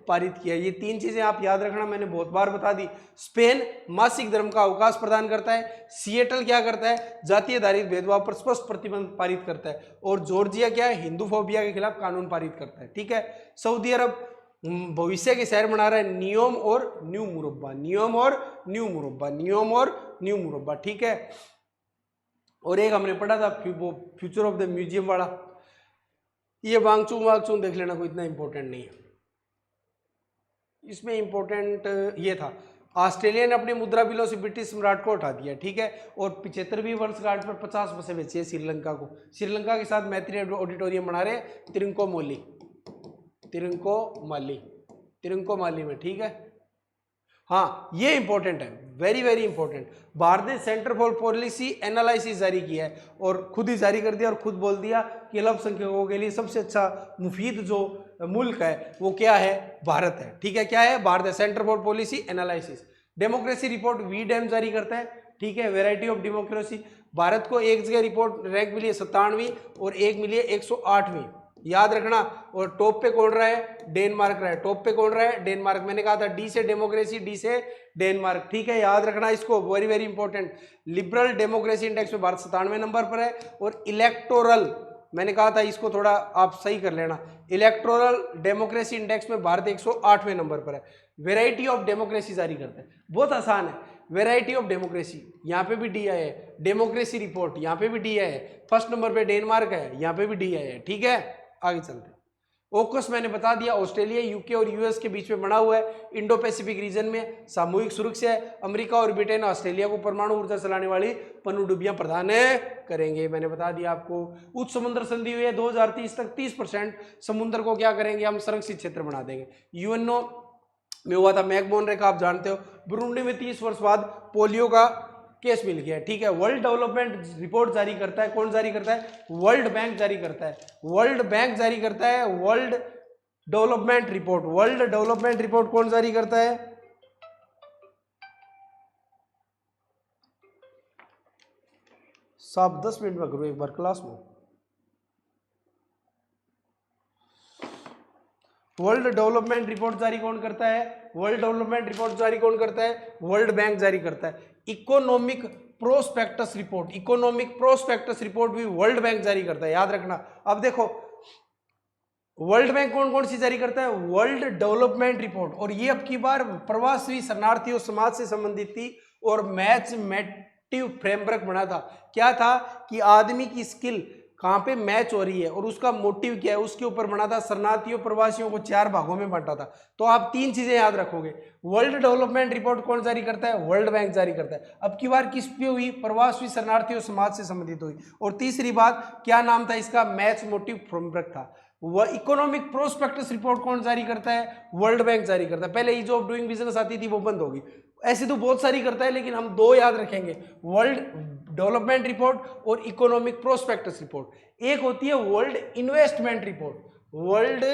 S1: पारित किया। ये 3 चीजें आप याद रखना, मैंने बहुत बार बता दी। स्पेन मासिक धर्म का अवकाश प्रदान करता है। सिएटल क्या करता है, जातीय आधारित भेदभाव पर स्पष्ट प्रतिबंध पारित करता है। और जॉर्जिया क्या है, हिंदू फोबिया के खिलाफ कानून पारित करता है। ठीक है। सऊदी अरब भविष्य के शहर बना रहा है, नियोम और न्यू मुरब्बा, नियोम और न्यू मुरब्बा, नियोम और न्यू मुरब्बा। ठीक है। और एक हमने पढ़ा था फ्यूचर ऑफ द म्यूजियम वाला, ये वांगचुंग देख लेना, कोई इतना इंपॉर्टेंट नहीं है। इसमें इंपॉर्टेंट ये था, ऑस्ट्रेलिया ने अपने मुद्रा बिलों से ब्रिटिश सम्राट को हटा दिया। ठीक है। और 75वीं वर्षगांठ पर 50 बसें बेची है श्रीलंका को। श्रीलंका के साथ मैत्री ऑडिटोरियम बना रहे तिरुंकोमाली में। ठीक है। हाँ, ये इंपॉर्टेंट है, वेरी वेरी इंपॉर्टेंट। भारत ने सेंटर फॉर पॉलिसी एनालिसिस जारी किया है और खुद ही जारी कर दिया और खुद बोल दिया कि अल्पसंख्यकों के लिए सबसे अच्छा मुफीद जो मुल्क है वो क्या है, भारत है। ठीक है। क्या है, भारत है, centre for policy analysis. Democracy report V Dem जारी करता है। ठीक है। वैरायटी ऑफ डेमोक्रेसी, भारत को एक जगह रिपोर्ट रैंक मिली है 57वीं और एक मिली है 108वीं, याद रखना। और टॉप पे कौन रहा है, डेनमार्क रहा है। टॉप पे कौन रहा है, डेनमार्क। मैंने कहा था डी से डेमोक्रेसी, डी से डेनमार्क। ठीक है, याद रखना इसको, very very important. Liberal democracy index में भारत 97वें नंबर पर है। और इलेक्टोरल, मैंने कहा था इसको थोड़ा आप सही कर लेना, इलेक्टोरल डेमोक्रेसी इंडेक्स में भारत 108वें नंबर पर है। वेराइटी ऑफ डेमोक्रेसी जारी करता है, बहुत आसान है। वेराइटी ऑफ डेमोक्रेसी, यहाँ पे भी डी आई है। डेमोक्रेसी रिपोर्ट, यहाँ पे भी डी आई है। फर्स्ट नंबर पे डेनमार्क है, यहाँ पे भी डी आई है। ठीक है, आगे चलते हैं। ओकस मैंने बता दिया, ऑस्ट्रेलिया, यूके और यूएस के बीच में बना हुआ है। इंडो पैसिफिक रीजन में सामूहिक सुरक्षा है। अमेरिका और ब्रिटेन ऑस्ट्रेलिया को परमाणु ऊर्जा चलाने वाली पनडुब्बियां प्रदान करेंगे, मैंने बता दिया आपको। उच्च समुद्र संधि हुई है 2030 तक 30% समुद्र को क्या करेंगे हम, संरक्षित क्षेत्र बना देंगे। यूएनओ में हुआ था मैकमोहन रेखा, आप जानते हो। बुरुंडी में 30 वर्ष बाद पोलियो का केस मिल गया। ठीक है। वर्ल्ड डेवलपमेंट रिपोर्ट जारी करता है, कौन जारी करता है, वर्ल्ड बैंक जारी करता है। वर्ल्ड बैंक जारी करता है world development report. World development report कौन जारी करता है, साहब 10 मिनट में करो एक बार क्लास में। वर्ल्ड डेवलपमेंट रिपोर्ट जारी कौन करता है, वर्ल्ड डेवलपमेंट रिपोर्ट जारी कौन करता है, वर्ल्ड बैंक जारी करता है। Economic prospectus report, economic prospectus report भी वर्ल्ड बैंक जारी करता है, याद रखना। अब देखो वर्ल्ड बैंक कौन कौन सी जारी करता है, वर्ल्ड डेवलपमेंट रिपोर्ट। और ये अब की बार प्रवासी शरणार्थियों समाज से संबंधित थी और मैचमेटिव फ्रेमवर्क बना था। क्या था कि आदमी की स्किल कहाँ पे मैच हो रही है और उसका मोटिव क्या है, उसके ऊपर बना था। शरणार्थियों प्रवासियों को 4 भागों में बांटा था। तो आप 3 चीजें याद रखोगे, वर्ल्ड डेवलपमेंट रिपोर्ट कौन जारी करता है, वर्ल्ड बैंक जारी करता है। अब की बार किस पे हुई, प्रवासी शरणार्थियों समाज से संबंधित हुई। और तीसरी बात, क्या नाम था इसका, मैच मोटिव फ्रेमवर्क था। वह इकोनॉमिक प्रोस्पेक्टस रिपोर्ट कौन जारी करता है, वर्ल्ड बैंक जारी करता है। पहले ईज ऑफ डूइंग बिजनेस आती थी, वो बंद होगी। ऐसे तो बहुत सारी करता है, लेकिन हम 2 याद रखेंगे, वर्ल्ड डेवलपमेंट रिपोर्ट और इकोनॉमिक प्रोस्पेक्टस रिपोर्ट। एक होती है world investment report, world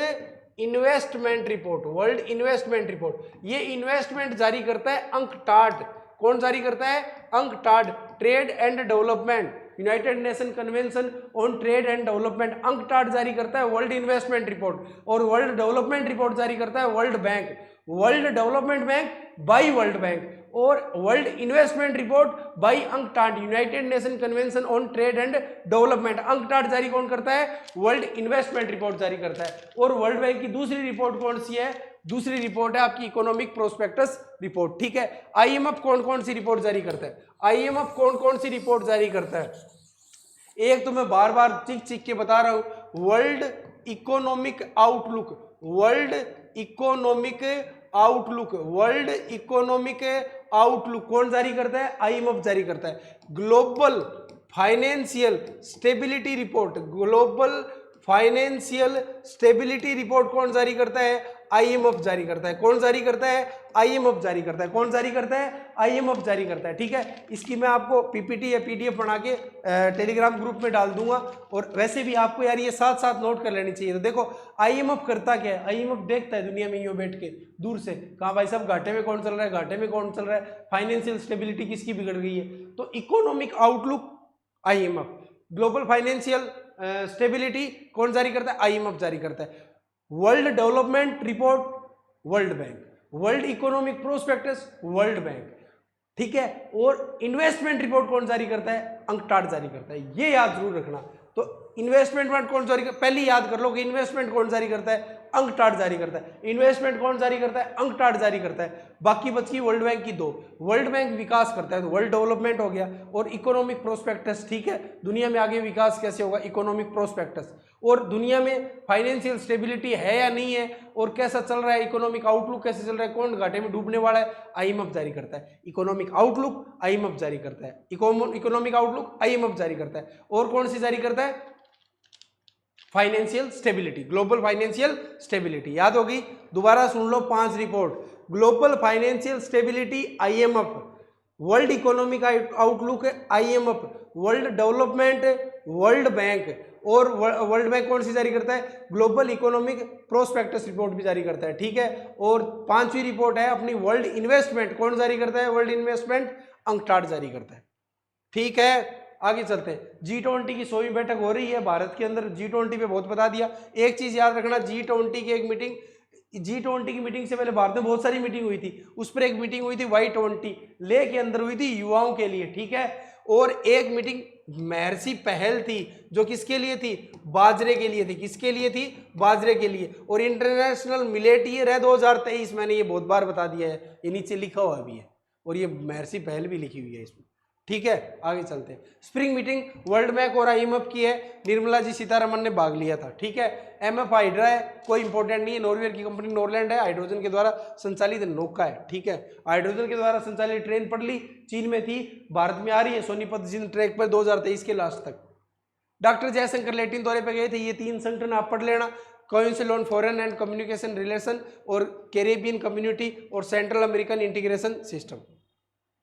S1: investment report, world investment report. ये इन्वेस्टमेंट जारी करता है अंकटाड। कौन जारी करता है, UNCTAD, trade and development, United nation convention on trade and development, UNCTAD जारी करता है वर्ल्ड इन्वेस्टमेंट रिपोर्ट। और वर्ल्ड डेवलपमेंट रिपोर्ट जारी करता है world bank, world development bank by world bank. और world investment report by UNCTAD, United nation convention on trade and development. UNCTAD जारी कौन करता है, वर्ल्ड इन्वेस्टमेंट रिपोर्ट जारी करता है। और वर्ल्ड बैंक की दूसरी रिपोर्ट कौन सी है, दूसरी रिपोर्ट है आपकी इकोनॉमिक प्रोस्पेक्टस रिपोर्ट। ठीक है। आईएमएफ कौन कौन सी रिपोर्ट जारी करता है, आईएमएफ कौन कौन सी रिपोर्ट जारी करता है, एक तो मैं बार बार चिक चिक के बता रहा हूं, world economic outlook, world economic outlook, world economic outlook कौन जारी करता है, आईएमएफ जारी करता है। Global financial stability report, global financial stability report कौन जारी करता है, आईएमएफ जारी करता है। कौन जारी करता है? आईएमएफ जारी करता है। कौन जारी करता है? आईएमएफ जारी करता है। ठीक है, इसकी मैं आपको पीपीटी या पीडीएफ बना के टेलीग्राम ग्रुप में डाल दूंगा। और वैसे भी आपको यार ये साथ साथ नोट कर लेनी चाहिए। तो देखो आईएमएफ करता क्या है? आईएमएफ देखता है दुनिया में यूं बैठ के दूर से, कहा भाई साहब घाटे में कौन चल रहा है, घाटे में कौन चल रहा है, फाइनेंशियल स्टेबिलिटी किसकी बिगड़ गई है। तो economic outlook IMF, global financial stability कौन जारी करता है? आईएमएफ जारी करता है। World development report world bank, world economic prospectus world bank, ठीक है। और इन्वेस्टमेंट रिपोर्ट कौन जारी करता है? अंकटाड जारी करता है। ये याद जरूर रखना। तो इन्वेस्टमेंट कौन जारी करता है? पहले याद कर लो कि इन्वेस्टमेंट कौन जारी करता है? अंकटाड जारी करता है। इन्वेस्टमेंट कौन जारी करता है? अंकटाड जारी करता है। बाकी बची वर्ल्ड बैंक की दो। वर्ल्ड बैंक विकास करता है, तो वर्ल्ड डेवलपमेंट हो गया, और इकोनॉमिक प्रोस्पेक्टस, ठीक है। दुनिया में आगे विकास कैसे होगा? Economic prospectus. और दुनिया में फाइनेंशियल स्टेबिलिटी है या नहीं है, और कैसा चल रहा है, इकोनॉमिक आउटलुक कैसे चल रहा है, कौन घाटे में डूबने वाला है, आईएमएफ जारी करता है। इकोनॉमिक आउटलुक आईएमएफ जारी करता है। इकोनॉमिक आउटलुक आईएमएफ जारी करता है। और कौन सी जारी करता है? Financial stability, global financial stability. याद होगी? दोबारा सुन लो 5 report. Global financial stability IMF, world economic outlook IMF, world development world bank, और वर्ल्ड बैंक कौन सी जारी करता है? ग्लोबल इकोनॉमिक प्रोस्पेक्टस रिपोर्ट भी जारी करता है, ठीक है। और 5वीं रिपोर्ट है अपनी वर्ल्ड इन्वेस्टमेंट, कौन जारी करता है? वर्ल्ड इन्वेस्टमेंट अंकटाड जारी करता है, ठीक है। आगे चलते हैं। G20 की 100वीं बैठक हो रही है भारत के अंदर। G20 पे बहुत बता दिया। एक चीज याद रखना, G20 की एक मीटिंग, G20 की मीटिंग से पहले भारत में बहुत सारी मीटिंग हुई थी, उस पर एक मीटिंग हुई थी Y20 ले के अंदर हुई थी युवाओं के लिए, ठीक है। और एक मीटिंग महर्षि पहल थी, जो किसके लिए थी? बाजरे के लिए थी। किसके लिए थी? बाजरे के लिए। और इंटरनेशनल मिलेट ईयर है 2023, मैंने ये बहुत बार बता दिया है, ये नीचे लिखा हुआ भी है, और ये महर्षि पहल भी लिखी हुई है इसमें, ठीक है। आगे चलते हैं। स्प्रिंग मीटिंग वर्ल्ड बैंक और आईएमएफ की है, निर्मला जी सीतारमन ने भाग लिया था, ठीक है। एमएफ हाइड्रा है, कोई इंपॉर्टेंट नहीं है, नॉर्वे की कंपनी नॉरलैंड है, हाइड्रोजन के द्वारा संचालित नौका है, ठीक है। हाइड्रोजन के द्वारा संचालित ट्रेन पढ़ ली, चीन में थी, भारत में आ रही है सोनीपत जिंद ट्रैक पर 2023 के लास्ट तक। डॉक्टर जयशंकर लैटिन दौरे पर गए थे, ये 3 संगठन आप पढ़ लेना, council on foreign and communication relation, और कैरेबियन कम्युनिटी, और central American integration system.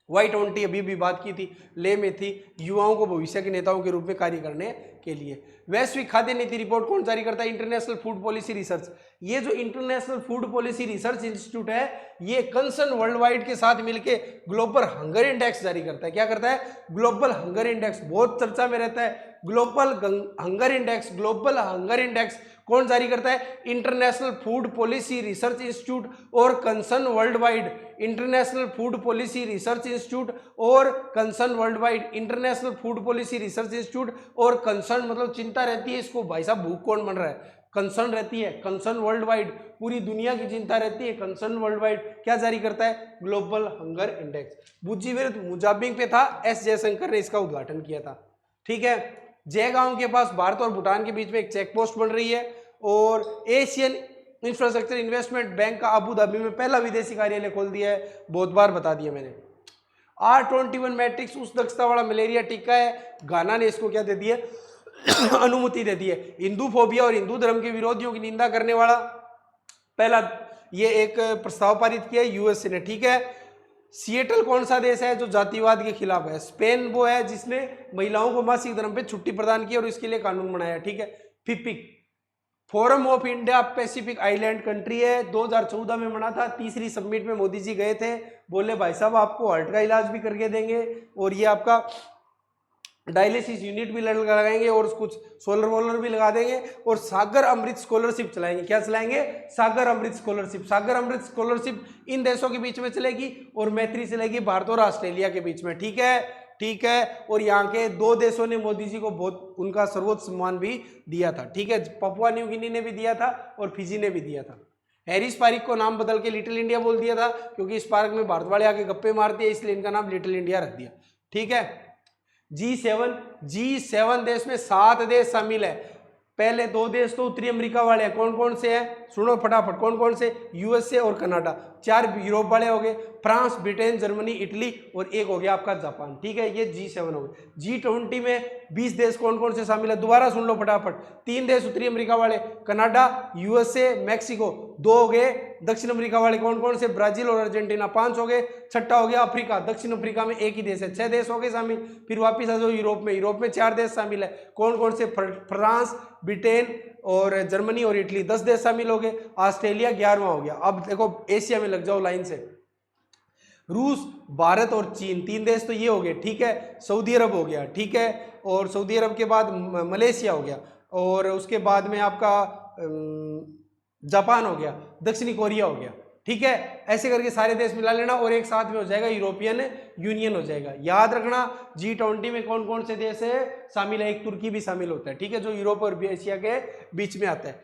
S1: Y20 अभी भी बात की थी, ले में थी, युवाओं को भविष्य के नेताओं के रूप में कार्य करने के लिए। वैश्विक खाद्य नीति रिपोर्ट कौन जारी करता है? International food policy research. ये जो international food policy research institute है, ये कंसर्न वर्ल्ड वाइड के साथ मिलकर ग्लोबल हंगर इंडेक्स जारी करता है। क्या करता है? ग्लोबल हंगर इंडेक्स, बहुत चर्चा में रहता है global hunger index. Global hunger index कौन जारी करता है? International food policy research institute और concern world wide. International food policy research institute और concern world wide. International food policy research institute और कंसर्न मतलब चिंता रहती है इसको, भाई साहब भूख कौन बन रहा है, कंसर्न रहती है, कंसर्न वर्ल्ड वाइड, पूरी दुनिया की चिंता रहती है, कंसर्न वर्ल्ड वाइड क्या जारी करता है? Global hunger index. बुज्जी विरुद्ध मुजाबिंग पे था, एस जयशंकर ने इसका उद्घाटन किया था, ठीक है। जयगांव के पास भारत और भूटान के बीच में एक चेक पोस्ट बन रही है, और एशियन इंफ्रास्ट्रक्चर इन्वेस्टमेंट बैंक का अबू धाबी में पहला विदेशी कार्यालय खोल दिया है, बहुत बार बता दिया मैंने। R21 मैट्रिक्स उस दक्षता वाला मलेरिया टीका है, गाना ने इसको क्या दे दिया? अनुमति दे दी है। हिंदू फोबिया और हिंदू धर्म के विरोधियों की निंदा करने वाला पहला ये एक प्रस्ताव पारित किया यूएसए ने, ठीक है। सिएटल कौन सा देश है जो जातिवाद के खिलाफ है? स्पेन वो है जिसने महिलाओं को मासिक धर्म पे छुट्टी प्रदान की और इसके लिए कानून बनाया, ठीक है। FIPIC forum of India pacific island country है, 2014 में बना था। तीसरी समिट में मोदी जी गए थे, बोले भाई साहब आपको हार्ट का इलाज भी करके देंगे, और ये आपका डायलिसिस यूनिट भी लगाएंगे, और कुछ सोलर वोलर भी लगा देंगे, और सागर अमृत स्कॉलरशिप चलाएंगे। क्या चलाएंगे? सागर अमृत scholarship. Sagar Amrit scholarship in देशों के बीच में चलेगी, और मैत्री चलेगी भारत और ऑस्ट्रेलिया के बीच में, ठीक है, ठीक है। और यहाँ के 2 देशों ने मोदी जी को बहुत उनका सर्वोच्च सम्मान भी दिया था, ठीक है। पपुआ न्यू गिनी ने भी दिया था, और फिजी ने भी दिया था। हैरिस पार्क को नाम बदल के लिटिल इंडिया बोल दिया था, क्योंकि इस पार्क में भारत वाले आके गप्पे मारते हैं, इसलिए इनका नाम लिटिल इंडिया रख दिया, ठीक है। G7 देश में 7 देश शामिल है। पहले दो देश तो उत्तरी अमेरिका वाले हैं, कौन कौन से हैं, सुनो फटाफट, कौन कौन से, यूएसए और कनाडा। चार यूरोप वाले हो गए, फ्रांस, ब्रिटेन, जर्मनी, इटली, और एक हो गया आपका जापान। ठीक है, ये G7 हो गए। G20 में 20 देश कौन कौन से शामिल है, दोबारा सुन लो फटाफट। 3 देश उत्तरी अमेरिका वाले, कनाडा, यूएसए, मैक्सिको। 2 हो गए दक्षिण अमेरिका वाले, कौन कौन से, ब्राजील और अर्जेंटीना। 5 हो गए। छठा हो गया अफ्रीका, दक्षिण अफ्रीका में एक ही देश है। 6 देश हो गए शामिल। फिर वापिस आ जाओ यूरोप में, यूरोप में 4 देश शामिल है, कौन कौन से, फ्रांस, ब्रिटेन और जर्मनी और इटली। 10 देश शामिल हो गए। ऑस्ट्रेलिया 11वां हो गया। अब देखो एशिया में लग जाओ लाइन से, रूस, भारत और चीन, 3 देश तो ये हो गए। ठीक है, सऊदी अरब हो गया। ठीक है, और सऊदी अरब के बाद मलेशिया हो गया, और उसके बाद में आपका जापान हो गया, दक्षिणी कोरिया हो गया। ठीक है, ऐसे करके सारे देश मिला लेना और एक साथ में हो जाएगा यूरोपियन यूनियन हो जाएगा। याद रखना G20 में कौन कौन से देश है शामिल है, एक तुर्की भी शामिल होता है। ठीक है, जो यूरोप और एशिया के बीच में आता है।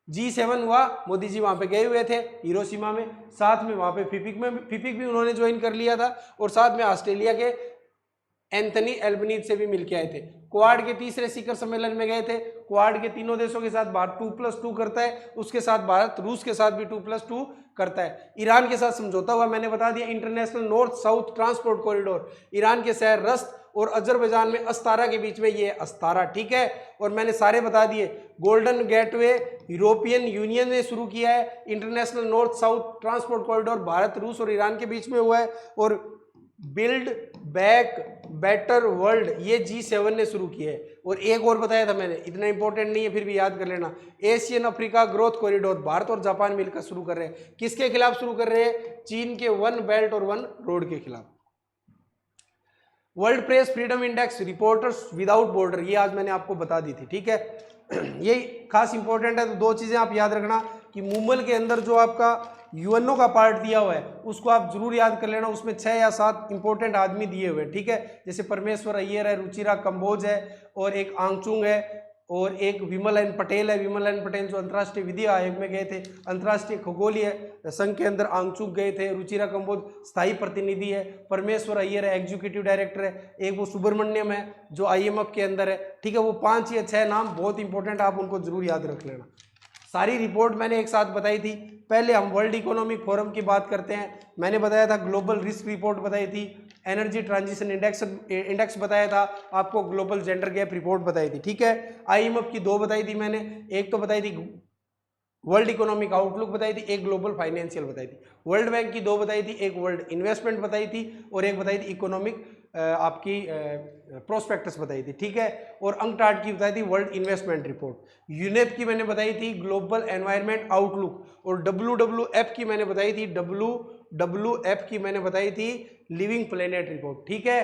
S1: G7 हुआ, मोदी जी वहां पे गए हुए थे हिरोशिमा में, साथ में वहां पे फिपिक भी उन्होंने ज्वाइन कर लिया था, और साथ में ऑस्ट्रेलिया के एंथनी एल्बनीज से भी मिलके आए थे। क्वाड के तीसरे शिखर सम्मेलन में गए थे। क्वाड के तीनों देशों के साथ भारत 2+2 करता है, उसके साथ भारत रूस के साथ भी 2+2 करता है। ईरान के साथ समझौता हुआ, मैंने बता दिया, international north south transport corridor, Iran के शहर रस्त और अजरबैजान में अस्तारा के बीच में ये अस्तारा। ठीक है, और मैंने सारे बता दिए। गोल्डन गेटवे यूरोपियन यूनियन ने शुरू किया है, international north south transport corridor Bharat, रूस और ईरान के बीच में हुआ है, और बिल्ड बैक बेटर वर्ल्ड ये G7 ने शुरू किया है। और एक और बताया था मैंने, इतना इंपॉर्टेंट नहीं है फिर भी याद कर लेना, Asian Africa growth corridor Bharat और जापान मिलकर शुरू कर रहे हैं। किसके खिलाफ शुरू कर रहे हैं, चीन के 1 बेल्ट और 1 रोड के खिलाफ। World press freedom index, reporters without border, ये आज मैंने आपको बता दी थी। ठीक है, ये खास इंपॉर्टेंट है। तो 2 चीजें आप याद रखना कि मूमल के अंदर जो आपका यूएनओ का पार्ट दिया हुआ है उसको आप जरूर याद कर लेना, उसमें 6 या 7 इंपॉर्टेंट आदमी दिए हुए हैं। ठीक है, जैसे परमेश्वर अय्यर है, रुचिरा कंबोज है, और एक आंगचुंग है, और एक विमल एन पटेल है। विमल एन पटेल जो अंतर्राष्ट्रीय विधि आयोग में गए थे, अंतर्राष्ट्रीय खगोलीय संघ के अंदर आंगचुक गए थे। रुचिरा कंबोज स्थायी प्रतिनिधि है। परमेश्वर अय्यर है, एग्जीक्यूटिव डायरेक्टर है। एक वो सुब्रमण्यम है जो IMF के अंदर है। ठीक है, वो 5 या 6 नाम बहुत इंपॉर्टेंट, आप उनको जरूर याद रख लेना। सारी रिपोर्ट मैंने एक साथ बताई थी। पहले हम वर्ल्ड इकोनॉमिक फोरम की बात करते हैं। मैंने बताया था ग्लोबल रिस्क रिपोर्ट बताई थी, एनर्जी ट्रांजिशन इंडेक्स बताया था आपको, ग्लोबल जेंडर गैप रिपोर्ट बताई थी। ठीक है, IMF की 2 बताई थी मैंने, एक तो बताई थी वर्ल्ड इकोनॉमिक आउटलुक बताई थी, एक ग्लोबल फाइनेंशियल बताई थी। वर्ल्ड बैंक की 2 बताई थी, एक वर्ल्ड इन्वेस्टमेंट बताई थी, और एक बताई थी इकोनॉमिक आपकी प्रोस्पेक्टस बताई थी। ठीक है, और अंकटाड की बताई थी वर्ल्ड इन्वेस्टमेंट रिपोर्ट। यूनेप की मैंने बताई थी ग्लोबल एनवायरनमेंट आउटलुक, और WWF की मैंने बताई थी लिविंग प्लेनेट रिपोर्ट। ठीक है,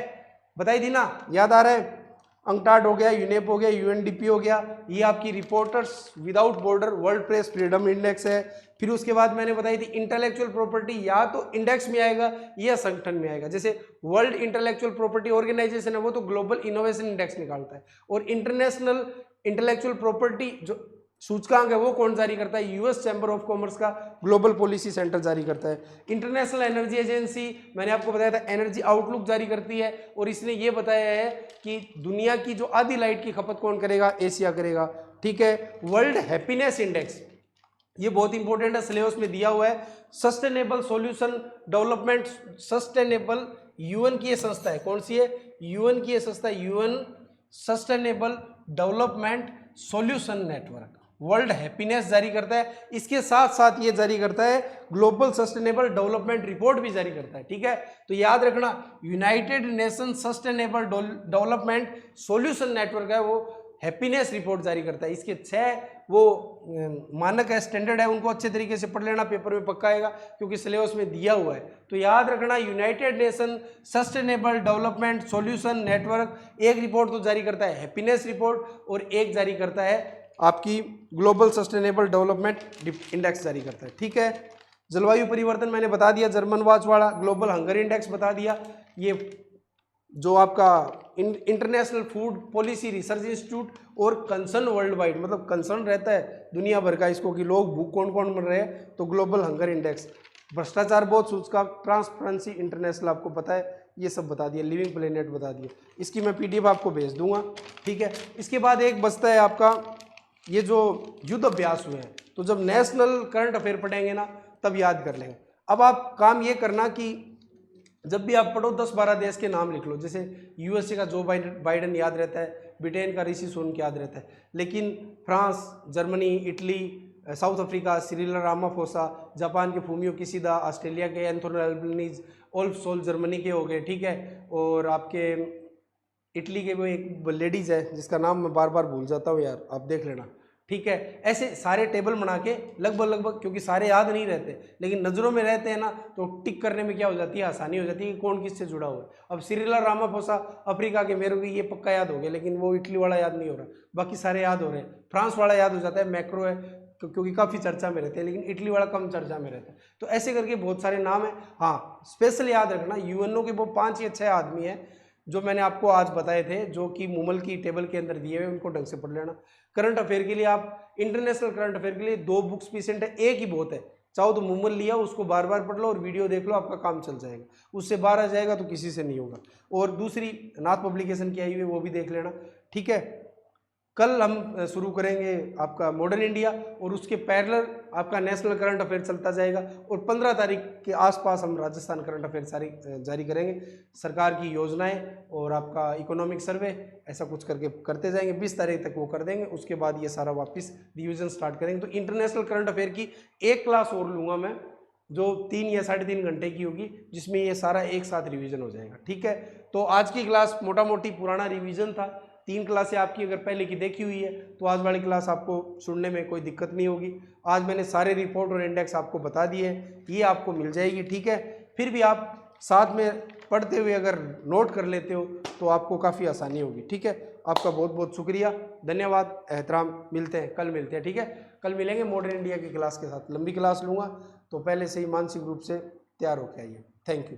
S1: बताई थी ना, याद आ रहा है। अंकटाड हो गया, यूनेप हो गया, UNDP हो गया, ये आपकी reporters without border world press freedom index है। फिर उसके बाद मैंने बताई थी इंटेलेक्चुअल प्रॉपर्टी या तो इंडेक्स में आएगा या संगठन में आएगा। जैसे वर्ल्ड इंटेलेक्चुअल प्रॉपर्टी ऑर्गेनाइजेशन है, वो तो ग्लोबल इनोवेशन इंडेक्स निकालता है, और इंटरनेशनल इंटेलेक्चुअल प्रॉपर्टी जो सूचकांक है वो कौन जारी करता है, US चैम्बर ऑफ कॉमर्स का ग्लोबल पॉलिसी सेंटर जारी करता है। इंटरनेशनल एनर्जी एजेंसी मैंने आपको बताया था एनर्जी आउटलुक जारी करती है, और इसने ये बताया है कि दुनिया की जो आधी लाइट की खपत कौन करेगा, एशिया करेगा। ठीक है, वर्ल्ड हैप्पीनेस इंडेक्स, ये बहुत इंपॉर्टेंट है, सिलेबस में दिया हुआ है। Sustainable solution development, sustainable UN की ये संस्था है, कौन सी है, UN की ये संस्था, UN sustainable development solution network, world happiness जारी करता है। इसके साथ साथ ये जारी करता है ग्लोबल सस्टेनेबल डेवलपमेंट रिपोर्ट भी जारी करता है। ठीक है, तो याद रखना United nation sustainable development solution network है, वो हैप्पीनेस रिपोर्ट जारी करता है। इसके 6 वो मानक है, स्टैंडर्ड है, उनको अच्छे तरीके से पढ़ लेना, पेपर में पक्का आएगा क्योंकि सिलेबस में दिया हुआ है। तो याद रखना United nation sustainable development solution network एक रिपोर्ट तो जारी करता है हैप्पीनेस रिपोर्ट, और एक जारी करता है आपकी ग्लोबल सस्टेनेबल डेवलपमेंट इंडेक्स जारी करता है। ठीक है, जलवायु परिवर्तन मैंने बता दिया, जर्मन वॉच वाला, ग्लोबल हंगर इंडेक्स बता दिया, ये जो आपका international food policy research institute, और कंसर्न वर्ल्ड वाइड, मतलब कंसर्न रहता है दुनिया भर का इसको कि लोग भूख कौन कौन मर रहे हैं, तो ग्लोबल हंगर इंडेक्स, भ्रष्टाचार बहुत सूचकांक, ट्रांसपेरेंसी इंटरनेशनल आपको पता है, ये सब बता दिया, लिविंग प्लेनेट बता दिया, इसकी मैं PDF आपको भेज दूंगा। ठीक है, इसके बाद एक बचता है आपका ये जो युद्ध अभ्यास हुए हैं, तो जब नेशनल करंट अफेयर पढ़ेंगे ना तब याद कर लेंगे। अब आप काम ये करना कि जब भी आप पढ़ो 10-12 देश के नाम लिख लो। जैसे यूएसए का जो बाइडन याद रहता है, ब्रिटेन का ऋषि सुनक याद रहता है, लेकिन France, Germany, Italy, south Africa Cyril Ramaphosa, Japan के फूमियो किशिदा, ऑस्ट्रेलिया के एंथोनी अल्बनीज, ओल्फ सोल जर्मनी के हो गए, ठीक है। और आपके इटली के वो एक लेडीज़ है जिसका नाम मैं बार बार भूल जाता हूँ यार, आप देख लेना, ठीक है। ऐसे सारे टेबल बना के लगभग, क्योंकि सारे याद नहीं रहते लेकिन नज़रों में रहते हैं ना, तो टिक करने में क्या हो जाती है, आसानी हो जाती है कि कौन किससे जुड़ा हुआ है। अब सिरिल रामाफोसा अफ्रीका के, मेरे को ये पक्का याद हो गया, लेकिन वो इटली वाला याद नहीं हो रहा, बाकी सारे याद हो रहे हैं। फ्रांस वाला याद हो जाता है, मैक्रो है क्योंकि काफ़ी चर्चा में रहते हैं, लेकिन इटली वाला कम चर्चा में रहता है। तो ऐसे करके बहुत सारे नाम हैं। हाँ, स्पेशल याद रखना, यूएनओ के वो 5 या 6 आदमी हैं जो मैंने आपको आज बताए थे, जो कि मूमल की टेबल के अंदर दिए हुए, उनको ढंग से पढ़ लेना। करंट अफेयर के लिए आप, इंटरनेशनल करंट अफेयर के लिए 2 बुक्स पीसेंट है, एक ही बहुत है। चाहो तो मूमल लिया, उसको बार बार पढ़ लो और वीडियो देख लो, आपका काम चल जाएगा। उससे बाहर आ जाएगा तो किसी से नहीं होगा। और दूसरी नाथ पब्लिकेशन की आई हुई है, वो भी देख लेना, ठीक है। कल हम शुरू करेंगे आपका मॉडर्न इंडिया, और उसके पैरेलल आपका नेशनल करंट अफेयर चलता जाएगा। और 15 तारीख के आसपास हम राजस्थान करंट अफेयर सारी जारी करेंगे, सरकार की योजनाएं और आपका इकोनॉमिक सर्वे, ऐसा कुछ करके करते जाएंगे। 20 तारीख तक वो कर देंगे, उसके बाद ये सारा वापस रिविजन स्टार्ट करेंगे। तो इंटरनेशनल करंट अफेयर की एक क्लास और लूँगा मैं, जो 3 या 3.5 घंटे की होगी, जिसमें ये सारा एक साथ रिवीजन हो जाएगा, ठीक है। तो आज की क्लास मोटा मोटी पुराना रिवीजन था। 3 क्लासें आपकी अगर पहले की देखी हुई है तो आज वाली क्लास आपको सुनने में कोई दिक्कत नहीं होगी। आज मैंने सारे रिपोर्ट और इंडेक्स आपको बता दिए हैं, ये आपको मिल जाएगी, ठीक है। फिर भी आप साथ में पढ़ते हुए अगर नोट कर लेते हो तो आपको काफ़ी आसानी होगी, ठीक है। आपका बहुत बहुत शुक्रिया, धन्यवाद, एहतराम। मिलते हैं, कल मिलते हैं, ठीक है। कल मिलेंगे मॉडर्न इंडिया की क्लास के साथ। लंबी क्लास लूँगा, तो पहले से ही मानसिक रूप से तैयार होकर आइए। Thank you.